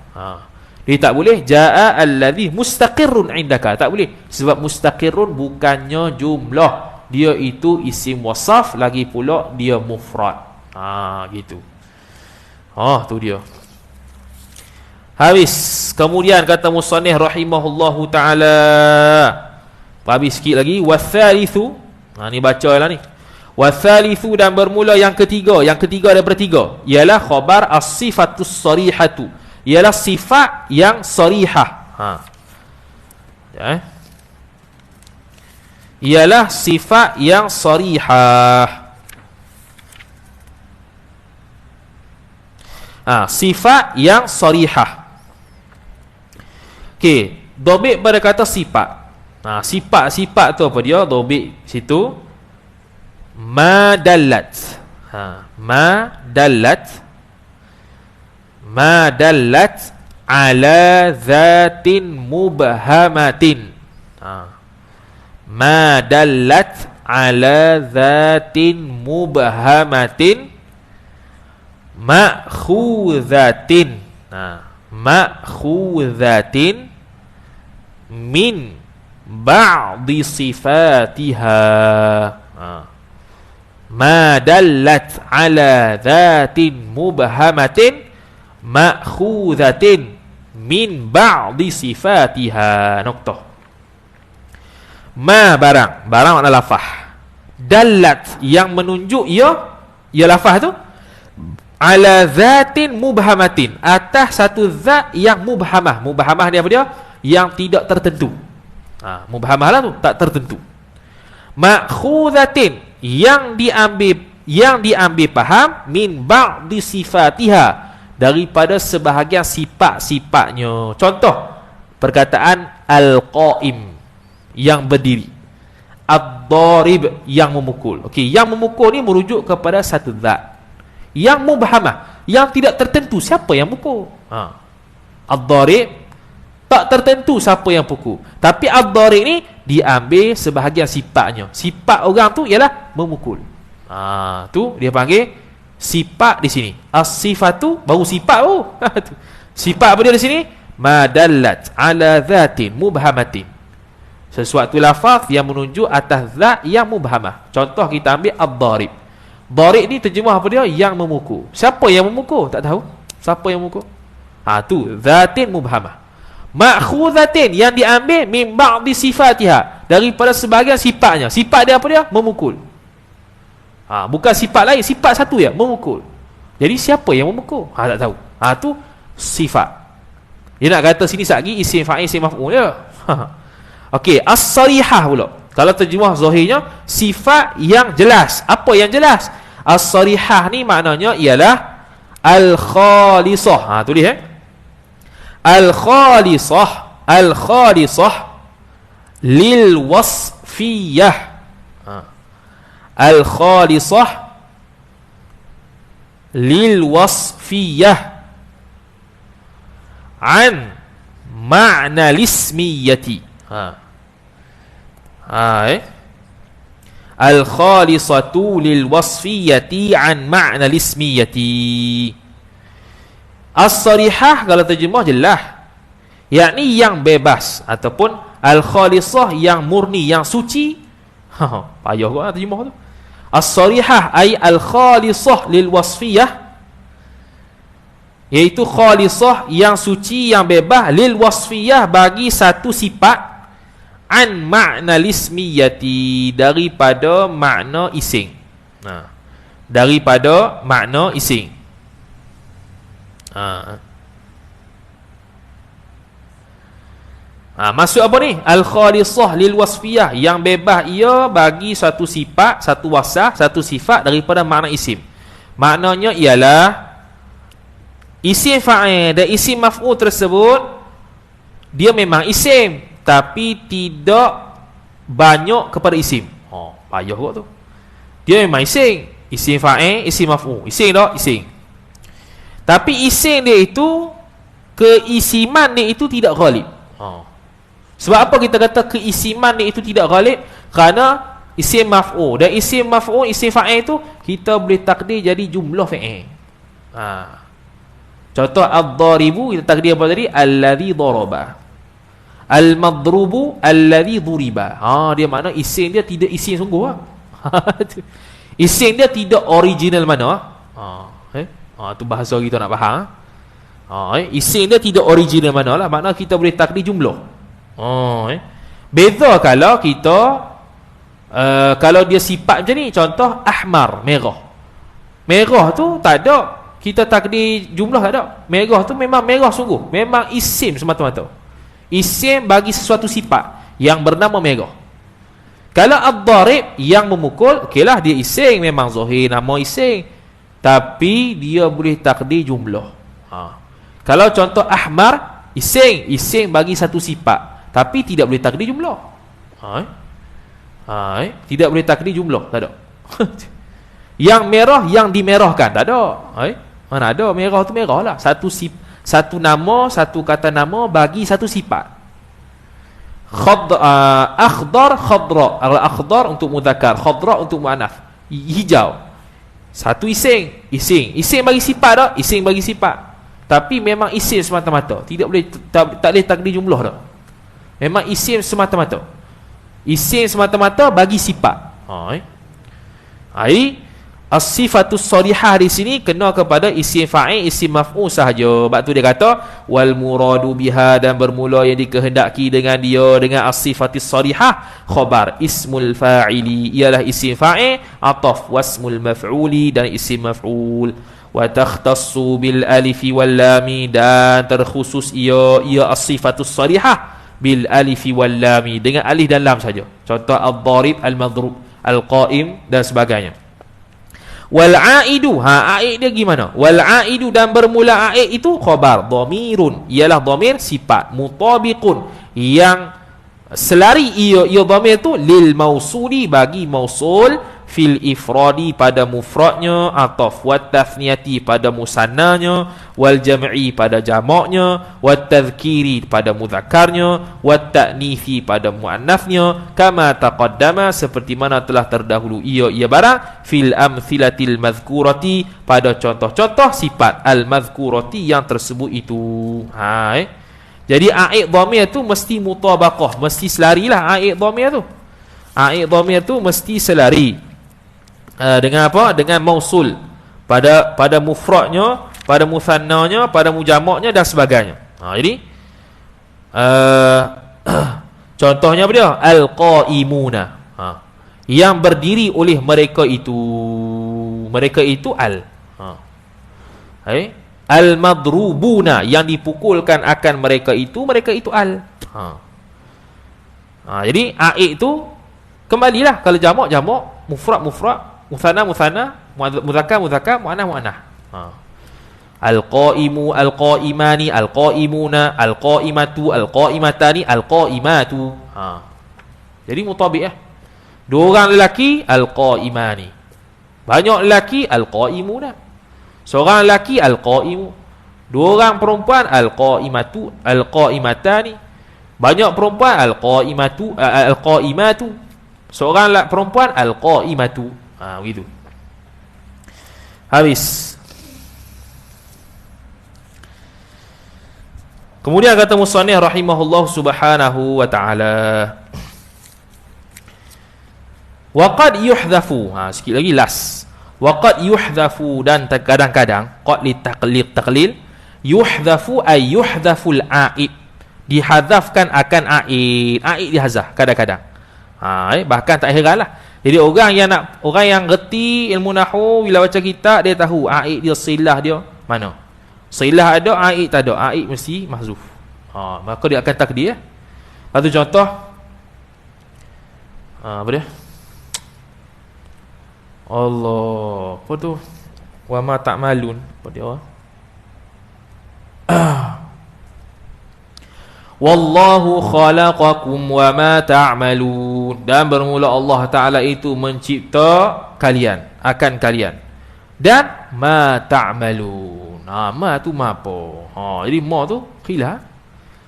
Dia tak boleh jaa allazi mustaqirrun indaka, tak boleh. Sebab mustaqirrun bukannya jumlah, dia itu isim wasaf, lagi pula dia mufrad. Gitu. Tu dia. Habis. Kemudian kata musannif rahimahullahu ta'ala, habis sikit lagi, wathalithu, ni baca lah ni, wathalithu, dan bermula yang ketiga daripada tiga, ialah khabar as-sifatus sarihatu, ialah sifat yang sarihah. Ialah sifat yang sarihah. Sifat yang sarihah. Dhabit pada kata sifat. Sifat tu apa dia? Dhabit situ madallat. Madallat ala zatin mubhamatin. Madallat ala zatin mubhamatin ma'khudzatin. Ma'khudzatin min ba'di sifatiha. Ma dallat ala dhatin mubhamatin ma'khudzatin min ba'di sifatiha. Noktah. Ma barang makna lafaz. Dallat yang menunjuk ia lafaz tu ala dhatin mubhamatin, atas satu zat yang mubhamah. Mubhamah ni apa dia? Yang tidak tertentu. Mubhamah lah tu, tak tertentu. Ma'khudhatin, yang diambil faham, min ba'di sifatiha, daripada sebahagian sifat-sifatnya. Contoh perkataan al-qa'im, yang berdiri, ad-darib, yang memukul. Okey, yang memukul ni merujuk kepada satu zat. Yang mubhamah, yang tidak tertentu siapa yang pukul. Ad-darib tak tertentu siapa yang pukul. Tapi ad-darib ni diambil sebahagian sifatnya. Sifat orang tu ialah memukul. Tu dia panggil sifat di sini. As-sifatu baru sifat Sifat apa dia di sini? Madallat ala dhatin mubhamatin. Sesuatu lafaz yang menunjuk atas zat yang mubhamah. Contoh kita ambil ad-darib. Darib ni terjemah apa dia? Yang memukul. Siapa yang memukul? Tak tahu. Siapa yang memukul? Tu dhatin mubhamah. Ma'khudhatin, yang diambil min ba'di sifatiha, daripada sebahagian sifatnya. Sifat dia apa dia? Memukul. Bukan sifat lain, sifat satu ya, memukul. Jadi siapa yang memukul? Tak tahu. Tu sifat. Dia nak kata sini lagi isim fa'il, isim maf'ul ya. Okey, as-sarihah pula. Kalau terjemah zahirnya, sifat yang jelas. Apa yang jelas? As-sarihah ni maknanya ialah al-khalisah. Tulis al-khalisah, al-khalisah lil wasfiyah. Al-khalisah lil wasfiyah an ma'na lismiyati. Al-khalisatu lil wasfiyati an ma'na lismiyati. As-sarihah kalau terjemah jelas, yakni yang bebas, ataupun al-khalisah yang murni, yang suci. Payah kau nak terjemah tu. As-sarihah ay al-khalisah lil wasfiyah, iaitu khalisah yang suci, yang bebas, lil wasfiyah bagi satu sifat, an ma'na lismiyati, daripada makna ising. Daripada makna ising. Maksud apa ni? Al-khalisah lil wasfiyah, yang bebas ia bagi satu sifat, satu wasaf, satu sifat daripada makna isim. Maknanya ialah isim fa'il dan isim maf'ul tersebut dia memang isim, tapi tidak banyak kepada isim. Payah kot tu. Dia memang isim, isim fa'il, isim maf'ul, isim tak? Isim. Tapi isim dia itu, keisiman dia itu tidak ghalib. Sebab apa kita kata keisiman dia itu tidak ghalib? Kerana isim maf'ul, dan isim maf'ul, isim fa'il itu kita boleh takdir jadi jumlah fa'il. Contoh ad-daribu, kita takdir apa tadi? Alladhi daraba. Al-madrubu alladhi duriba. Dia makna isim dia tidak isim sungguh. Isim dia tidak original mana. Tu bahasa kita nak faham. Isim dia tidak original mana lah. Makna kita boleh takdir jumlah. Beza kalau kita kalau dia sifat macam ni, contoh ahmar, merah. Merah tu tak ada kita takdir jumlah, tak ada. Merah tu memang merah sungguh, memang isim semata-mata. Isim bagi sesuatu sifat yang bernama merah. Kalau ad-darib, yang memukul, okeylah dia isim, memang zahir nama isim, tapi dia boleh takdir jumlah. Kalau contoh ahmar, isim bagi satu sifat, tapi tidak boleh takdir jumlah. Tidak boleh takdir jumlah, tak ada. Yang merah, yang dimerahkan, tak ada. Mana ada, merah tu merah lah. Satu nama, satu kata nama bagi satu sifat. Akhdar, khadra. Akhdar untuk mudzakkar, khadra untuk muannas, hijau. Satu isim bagi sifat tak? Isim bagi sifat, tapi memang isim semata-mata, tidak boleh tak boleh takdir jumlah dah. Memang isim semata-mata. Isim semata-mata bagi sifat. As-sifatus sarihah di sini kena kepada isim fa'il, isim maf'ul sahaja. Sebab tu dia kata wal muradu biha, dan bermula yang dikehendaki dengan dia, dengan as-sifatus sarihah, khabar ismul fa'ili, ialah isim fa'il, ataf wasmul maf'uli, dan isim maf'ul. Wa takhtassu bil alifi wal lami, dan terkhusus ia as-sifatus sarihah bil alifi wal lami, dengan alif dan lam saja. Contoh ad-darib, al-madrub, al-qaim dan sebagainya. Wal aidu, aid dia gimana? Wal aidu, dan bermula aid itu khabar dhamirun, ialah dhamir sifat mutabiqun, yang selari ia dhamir tu lil mausuli, bagi mausul, fil ifradi, pada mufradnya, atau wat tathniyati, pada musannanya, wal jam'i, pada jamaknya, wat tadhkiri, pada mudzakarnya, wat ta'nifi, pada muannafnya, kama taqaddama, seperti mana telah terdahulu ia barang, fil amthilatil madhkurati, pada contoh-contoh sifat al madhkurati yang tersebut itu. Jadi aid dhamir tu mesti mutabaqah, mesti selarilah aid dhamir tu. Aid dhamir tu mesti selari dengan apa? Dengan mausul, pada mufradnya, pada musannanya, pada mujamaknya dan sebagainya. Jadi contohnya apa dia? Al-qaimuna, yang berdiri oleh mereka itu. Mereka itu al-madrubuna, yang dipukulkan akan mereka itu al. Jadi aid itu kembalilah, kalau jamak, mufrad, musanna, muzakkar, muannah. Al-qaimu, al-qaimani, al-qaimuna, al-qaimatu, al-qaimatani, al-qaimatu. Jadi mutabiq. Dua orang lelaki, al-qaimani. Banyak lelaki, al-qaimuna. Seorang lelaki, al-qaimu. Dua orang perempuan, al-qaimatu, al-qaimatani. Banyak perempuan, al-qaimatu, al-qaimatu. Seorang perempuan, al-qaimatu. Begitu. Habis. Kemudian kata musannif rahimahullah subhanahu wa ta'ala, wa qad yuhdhafu, sikit lagi last. Wa qad yuhdhafu, dan kadang-kadang qad li taqlil, yuhdhafu ay yuhdhaful aid, dihadzafkan akan aid. Aid dihazaf kadang-kadang. Bahkan tak heranlah. Jadi orang yang reti ilmu nahwu, bila baca kitab dia tahu aid dia, silah dia mana. Silah ada, aid tak ada. Aid mesti mahzuf. Maka dia akan takdir. Satu contoh, apa dia? Allah, apa tu? Wa ma ta'malun. Apa dia? Wallahu khalaqakum wa ma ta'malun, dan bermula Allah Ta'ala itu mencipta kalian, akan kalian, dan ma ta'malun. Ma tu ma apa? Jadi ma tu khilaf.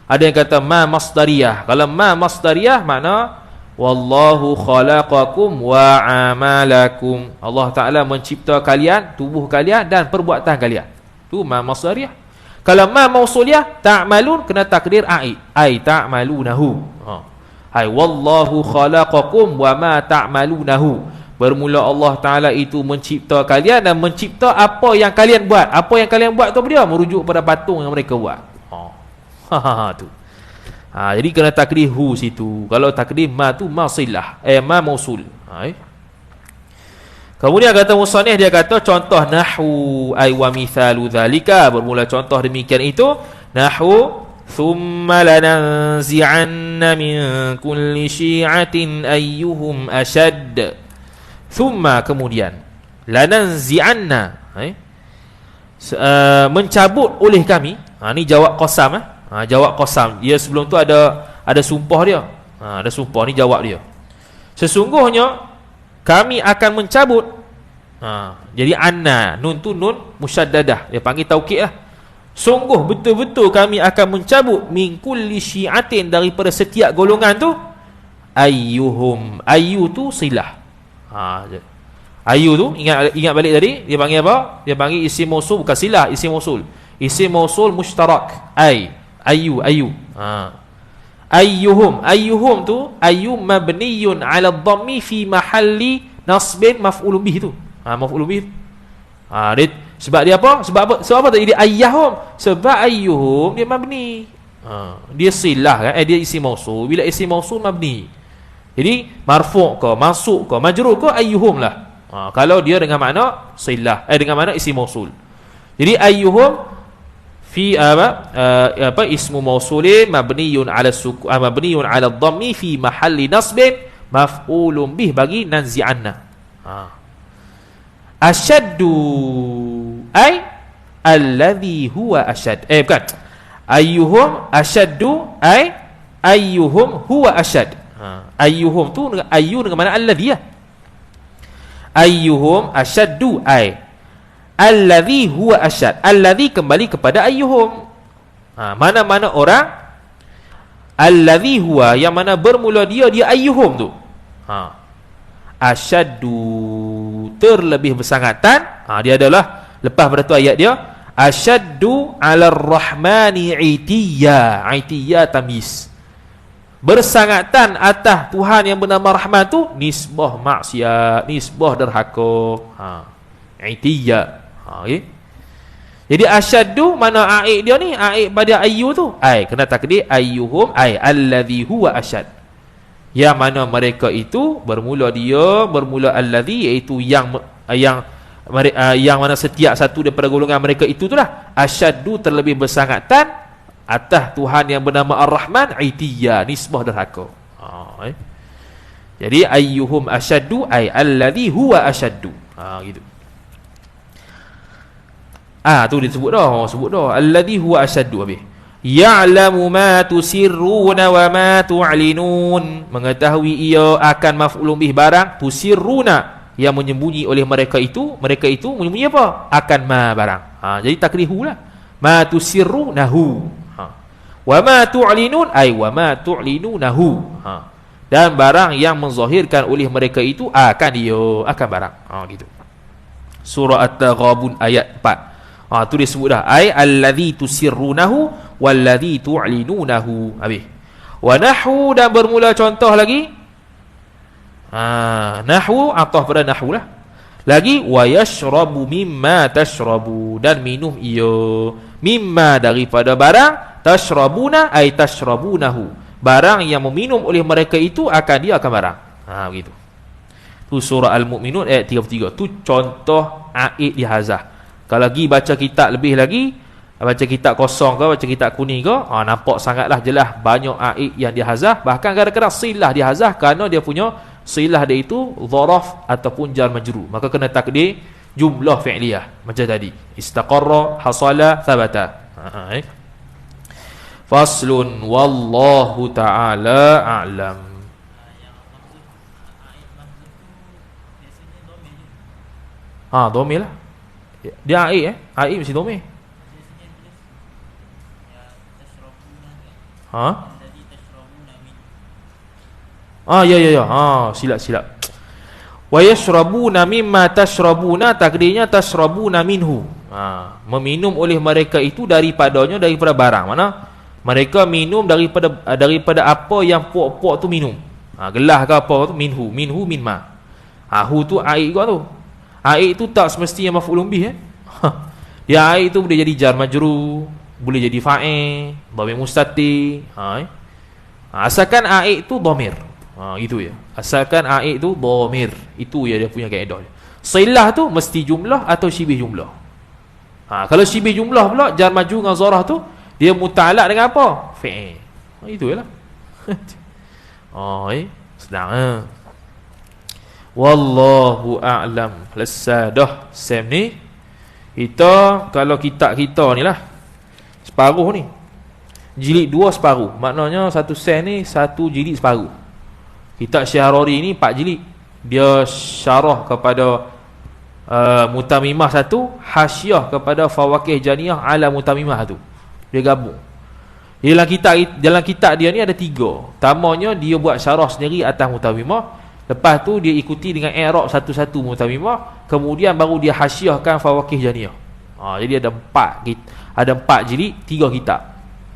Ada yang kata ma masdariyah. Kalau ma masdariyah makna wallahu khalaqakum wa amalakum, Allah Ta'ala mencipta kalian, tubuh kalian dan perbuatan kalian. Tu ma masdariyah. Kalau ma mausuliyah, ta'malun, kena takdir aid, ai ta'malunahu. Wallahu khalaqakum wa ma ta'malunahu, bermula Allah Ta'ala itu mencipta kalian dan mencipta apa yang kalian buat. Apa yang kalian buat tu apa dia? Merujuk pada patung yang mereka buat. Tu. Jadi kena takdir hu situ. Kalau takdir ma tu masilah, ma mausul. Kemudian kata musannif, dia kata contoh nahwu ay wa mithalu dzalika, bermula contoh demikian itu nahwu thumma lananzi'anna min kulli syi'atin ayyuhum ashad. Thumma, kemudian, lananzi'anna, mencabut oleh kami. Ni jawab qasam. Jawab qasam. Dia sebelum tu ada sumpah dia. Ada sumpah, ni jawab dia. Sesungguhnya kami akan mencabut. Jadi anna, nun tu nun musyaddadah, dia panggil taukid lah. Sungguh betul-betul kami akan mencabut min kulli syi'atin, daripada setiap golongan tu, ayyuhum. Ayyu tu silah. Ayyu tu ingat balik tadi dia panggil apa? Dia panggil isim mausul, bukan silah, isim mausul. Isim mausul mushtarak. Ayyu. Ayyuhum tu ayyum mabniyun 'ala dhammi fi mahalli nasbin maf'ulun bih tu. Maf'ulun bih. Sebab dia apa? Sebab apa tadi dia ayyahum? Sebab ayyuhum dia mabni. Dia silah kan? Dia isim mausul. Bila isim mausul mabni, jadi marfu' ke, mansub ke, majrur ke, ayyuhum lah. Kalau dia dengan makna silah, dengan makna isim mausul. Jadi ayyuhum fi apa ismu mausulin mabniyun ala mabniyun ala dhammi fi mahalli nasbin maf'ulun bih bagi nanzi'anna. Asyaddu ay alladhi huwa asyad. Bukan. Ayyuhum asyaddu ay ayyuhum huwa asyad. Ayyuhum tu dengan ayyu dengan mana alladhi ya. Ayyuhum asyaddu ay alladhi huwa asyad. Alladhi kembali kepada ayyuhum. Mana-mana orang alladhi huwa yang mana bermula dia ayyuhum tu. Asyaddu terlebih bersangatan. Dia adalah lepas pada tu ayat dia asyaddu 'alar rahmani 'itiyya. 'Itiyya tamyiz. Bersangatan atas Tuhan yang bernama Rahman tu nisbah maksiat, nisbah derhaka. 'Itiyya. Okay. Jadi asyaddu mana aid dia ni? Aid pada ayyu tu. Kena takdir ayyuhum alladhi huwa asyad. Yang mana mereka itu bermula alladhi iaitu yang mana setiap satu daripada golongan mereka itu itulah asyaddu terlebih bersangatan atas Tuhan yang bernama Ar-Rahman 'itiyya nisbah derhaka. Jadi ayyuhum asyaddu alladhi huwa asyaddu. Gitu. Tu disebut dah alladhi huwa asyaddu habis. Ya'lamu ma tusirruna wa ma tu'linun. Mengetahui ia akan maf'ulun bih barang tusirruna yang menyembunyi oleh mereka itu menyembunyi apa? Akan ma barang. Jadi takrihu lah. Ma tusirrunahu. Wa ma tu'linun wa ma tu'linunahu. Dan barang yang menzahirkan oleh mereka itu akan barang. Gitu. Surah At-Taghabun ayat 4. Tu dia sebut dah allazi tusirrunahu wallazi tu'linunahu. Habis. Wa nahwu dan bermula contoh lagi. Nahwu ataf pada nahwu lah. Lagi wa yashrabu mimma tashrabu dan minum ia mimma daripada barang tashrabuna tashrabunahu. Barang yang meminum oleh mereka itu dia akan barang. Begitu. Tu surah Al-Mu'minun ayat 33. Tu contoh aid dihazah. Kalau lagi baca kitab lebih lagi, baca kitab kosong ke, baca kitab kuning ke, nampak sangatlah jelas banyak aid yang dihazah. Bahkan kadang-kadang silah dihazah kerana dia punya silah dia itu dharaf ataupun jar majrur. Maka kena takdir jumlah fi'liyah macam tadi. Istaqarra, hasala, thabata. Faslun wallahu ta'ala a'lam. Dhamir lah. Dia aid aid mesti dhamir. Ya. Silap. Wa yashrabuna mimma tashrabuna takdirnya tashrabuna minhu. Meminum oleh mereka itu daripada barang. Mana? Mereka minum daripada apa yang puak-puak tu minum. Gelas ke apa tu minhu minma. Hu tu aid juga tu. Aid tu tak semestinya maf'ulun bih. Dia aid tu boleh jadi jar majrur, boleh jadi fa'il, dhamir mustatir. Asalkan aid tu dhamir. Gitu ya. Asalkan aid tu dhamir. Itu ya dia punya kaedah. Silah tu mesti jumlah atau syibih jumlah. Kalau syibih jumlah pula jar majrur dengan zarah tu dia muta'allaq dengan apa? Fi'il. Itu yalah. Sedang. Wallahu a'lam. Selesai dah sem ni. Kita kalau kitab kita ni lah separuh ni. Jilid 2 separuh. Maknanya satu sem ni satu jilid separuh. Kitab Syahrari ni 4 jilid. Dia syarah kepada Mutamimah satu, hasyiah kepada Fawakih Janiyah ala Mutamimah tu. Dia gabung. Dalam kitab dia ni ada 3. Pertamanya dia buat syarah sendiri atas Mutamimah. Lepas tu dia ikuti dengan i'rab satu-satu Mutamimah, kemudian baru dia hasyiahkan Fawakih Janiyah. Jadi ada 4 jilid 3 kitab.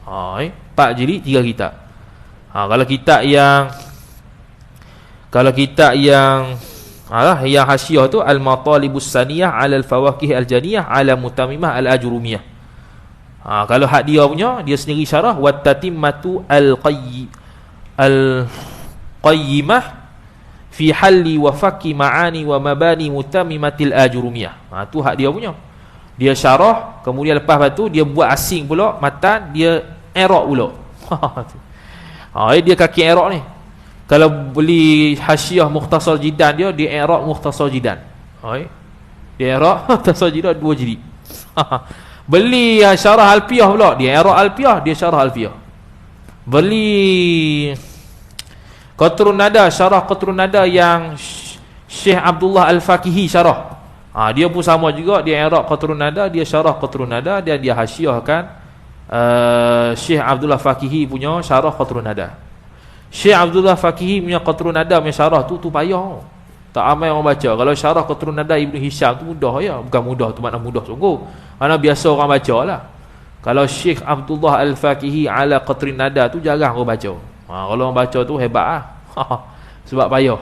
4 jilid 3 kitab. Kalau kitab yang hasyiah tu Al-Matalibus Saniyah 'ala Al-Fawakih Al-Janiyah 'ala Mutamimah Al-Ajrumiyah. Kalau hak dia punya dia sendiri syarah wa tatimmatu al-qayyimah fi halli wa fakki ma'ani wa mabani mutamimatil ajrumiyah. Tu hak dia punya. Dia syarah, kemudian lepas tu dia buat asing pula matan, dia i'rab pula. Dia kaki i'rab ni. Kalau beli Hasyiah Mukhtasar Jidan dia i'rab Mukhtasar Jidan. Dia i'rab Mukhtasar Jidan 2 jilid. Beli syarah Alfiyah pula, dia i'rab Alfiyah, dia syarah Alfiyah. Beli Qatrun Nada, syarah Qatrun Nada yang Syekh Abdullah Al-Faqihi syarah. Dia pun sama juga, dia i'rab Qatrun Nada, dia syarah Qatrun Nada, dan dia hasyiahkan Syekh Abdullah Faqihi punya syarah Qatrun Nada. Syekh Abdullah Faqihi punya Qatrun Nada punya syarah tu payah. Tak ramai orang baca. Kalau syarah Qatrun Nada Ibn Hisham tu mudah ya. Bukan mudah tu makna mudah sungguh. Mana biasa orang baca lah. Kalau Syekh Abdullah Al-Faqihi ala Qatrun Nada tu jarang orang baca. Kalau orang baca tu hebat lah. Sebab payah.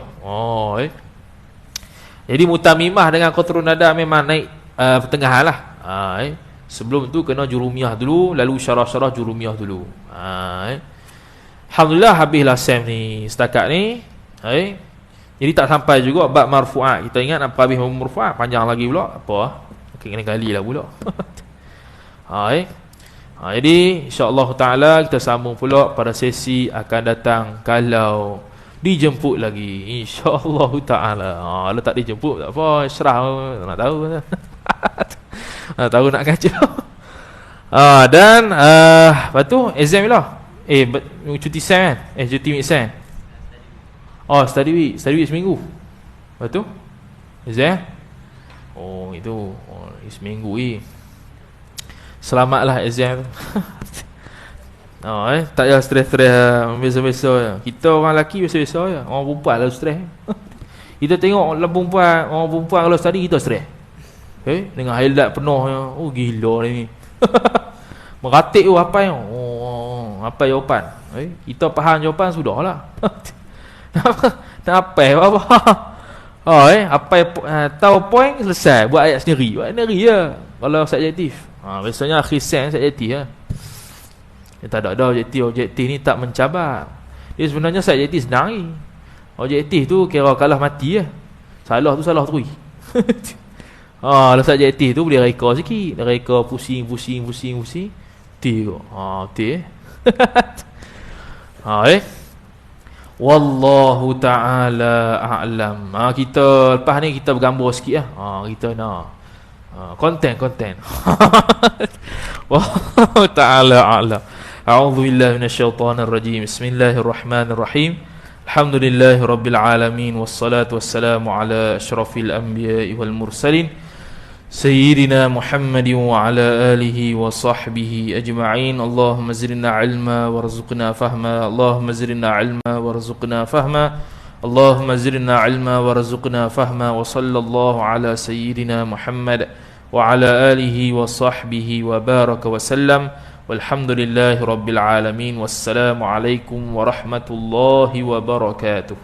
Jadi mutamimah dengan Qatrun Nada memang naik pertengahan lah. Sebelum tu kena jurumiyah dulu, lalu syarah-syarah jurumiyah dulu. Alhamdulillah habislah sem ni setakat ni. Jadi tak sampai juga bab marfu'at. Kita ingat nak habis marfu'at panjang lagi pula. Apa? Kena gali lah pula. Jadi insya-Allah taala kita sambung pula pada sesi akan datang kalau dijemput lagi insya-Allah taala. Kalau tak dijemput tak apa, serah nak tahu. Nak tahu nak kacau. Dan lepas tu exam bila? Cuti sem kan? Cuti mid sem. Study week seminggu. Lepas tu exam. Itu seminggu Selamatlah exam. Tak payah stres-stres biasa-biasa je. Kita orang lelaki biasa-biasa je. Orang perempuan lah stres. Kita tengok orang perempuan kalau study kita stres. Dengan highlight penuh je. Gila ni. Meratik apa yang apa jawapan. Kita faham jawapan sudahlah. Tak apa. Apa tahu point selesai, buat ayat sendiri. Buat sendiri je. Kalau subjektif. Biasanya akhir sem subjektif lah. Dia tak ada objektif ni tak mencabar. Dia sebenarnya subjektif senang ni. Objektif tu kira kalah mati lah. Salah tu salah terus. Kalau subjektif tu boleh reka sikit. Dia reka pusing. Tengok. Wallahu ta'ala a'lam. Kita lepas ni kita bergambar sikit lah. Kita nak konten. Wallahu ta'ala a'lam. A'udzu billahi minasyaitonir rajim. Bismillahirrahmanirrahim. Alhamdulillahi rabbil alamin wassalatu wassalamu ala asyrafil anbiya'i wal mursalin sayyidina Muhammadin wa ala alihi wa sahbihi ajma'in. Allahumma zidna ilma warzuqna fahma. Allahumma zidna ilma warzuqna fahma. Allahumma zidna ilma warzuqna fahma. Wa sallallahu ala sayyidina Muhammad wa ala alihi wa sahbihi wa baraka wa sallam. Walhamdulillahi rabbil alamin. Wassalamu alaikum warahmatullahi wabarakatuh.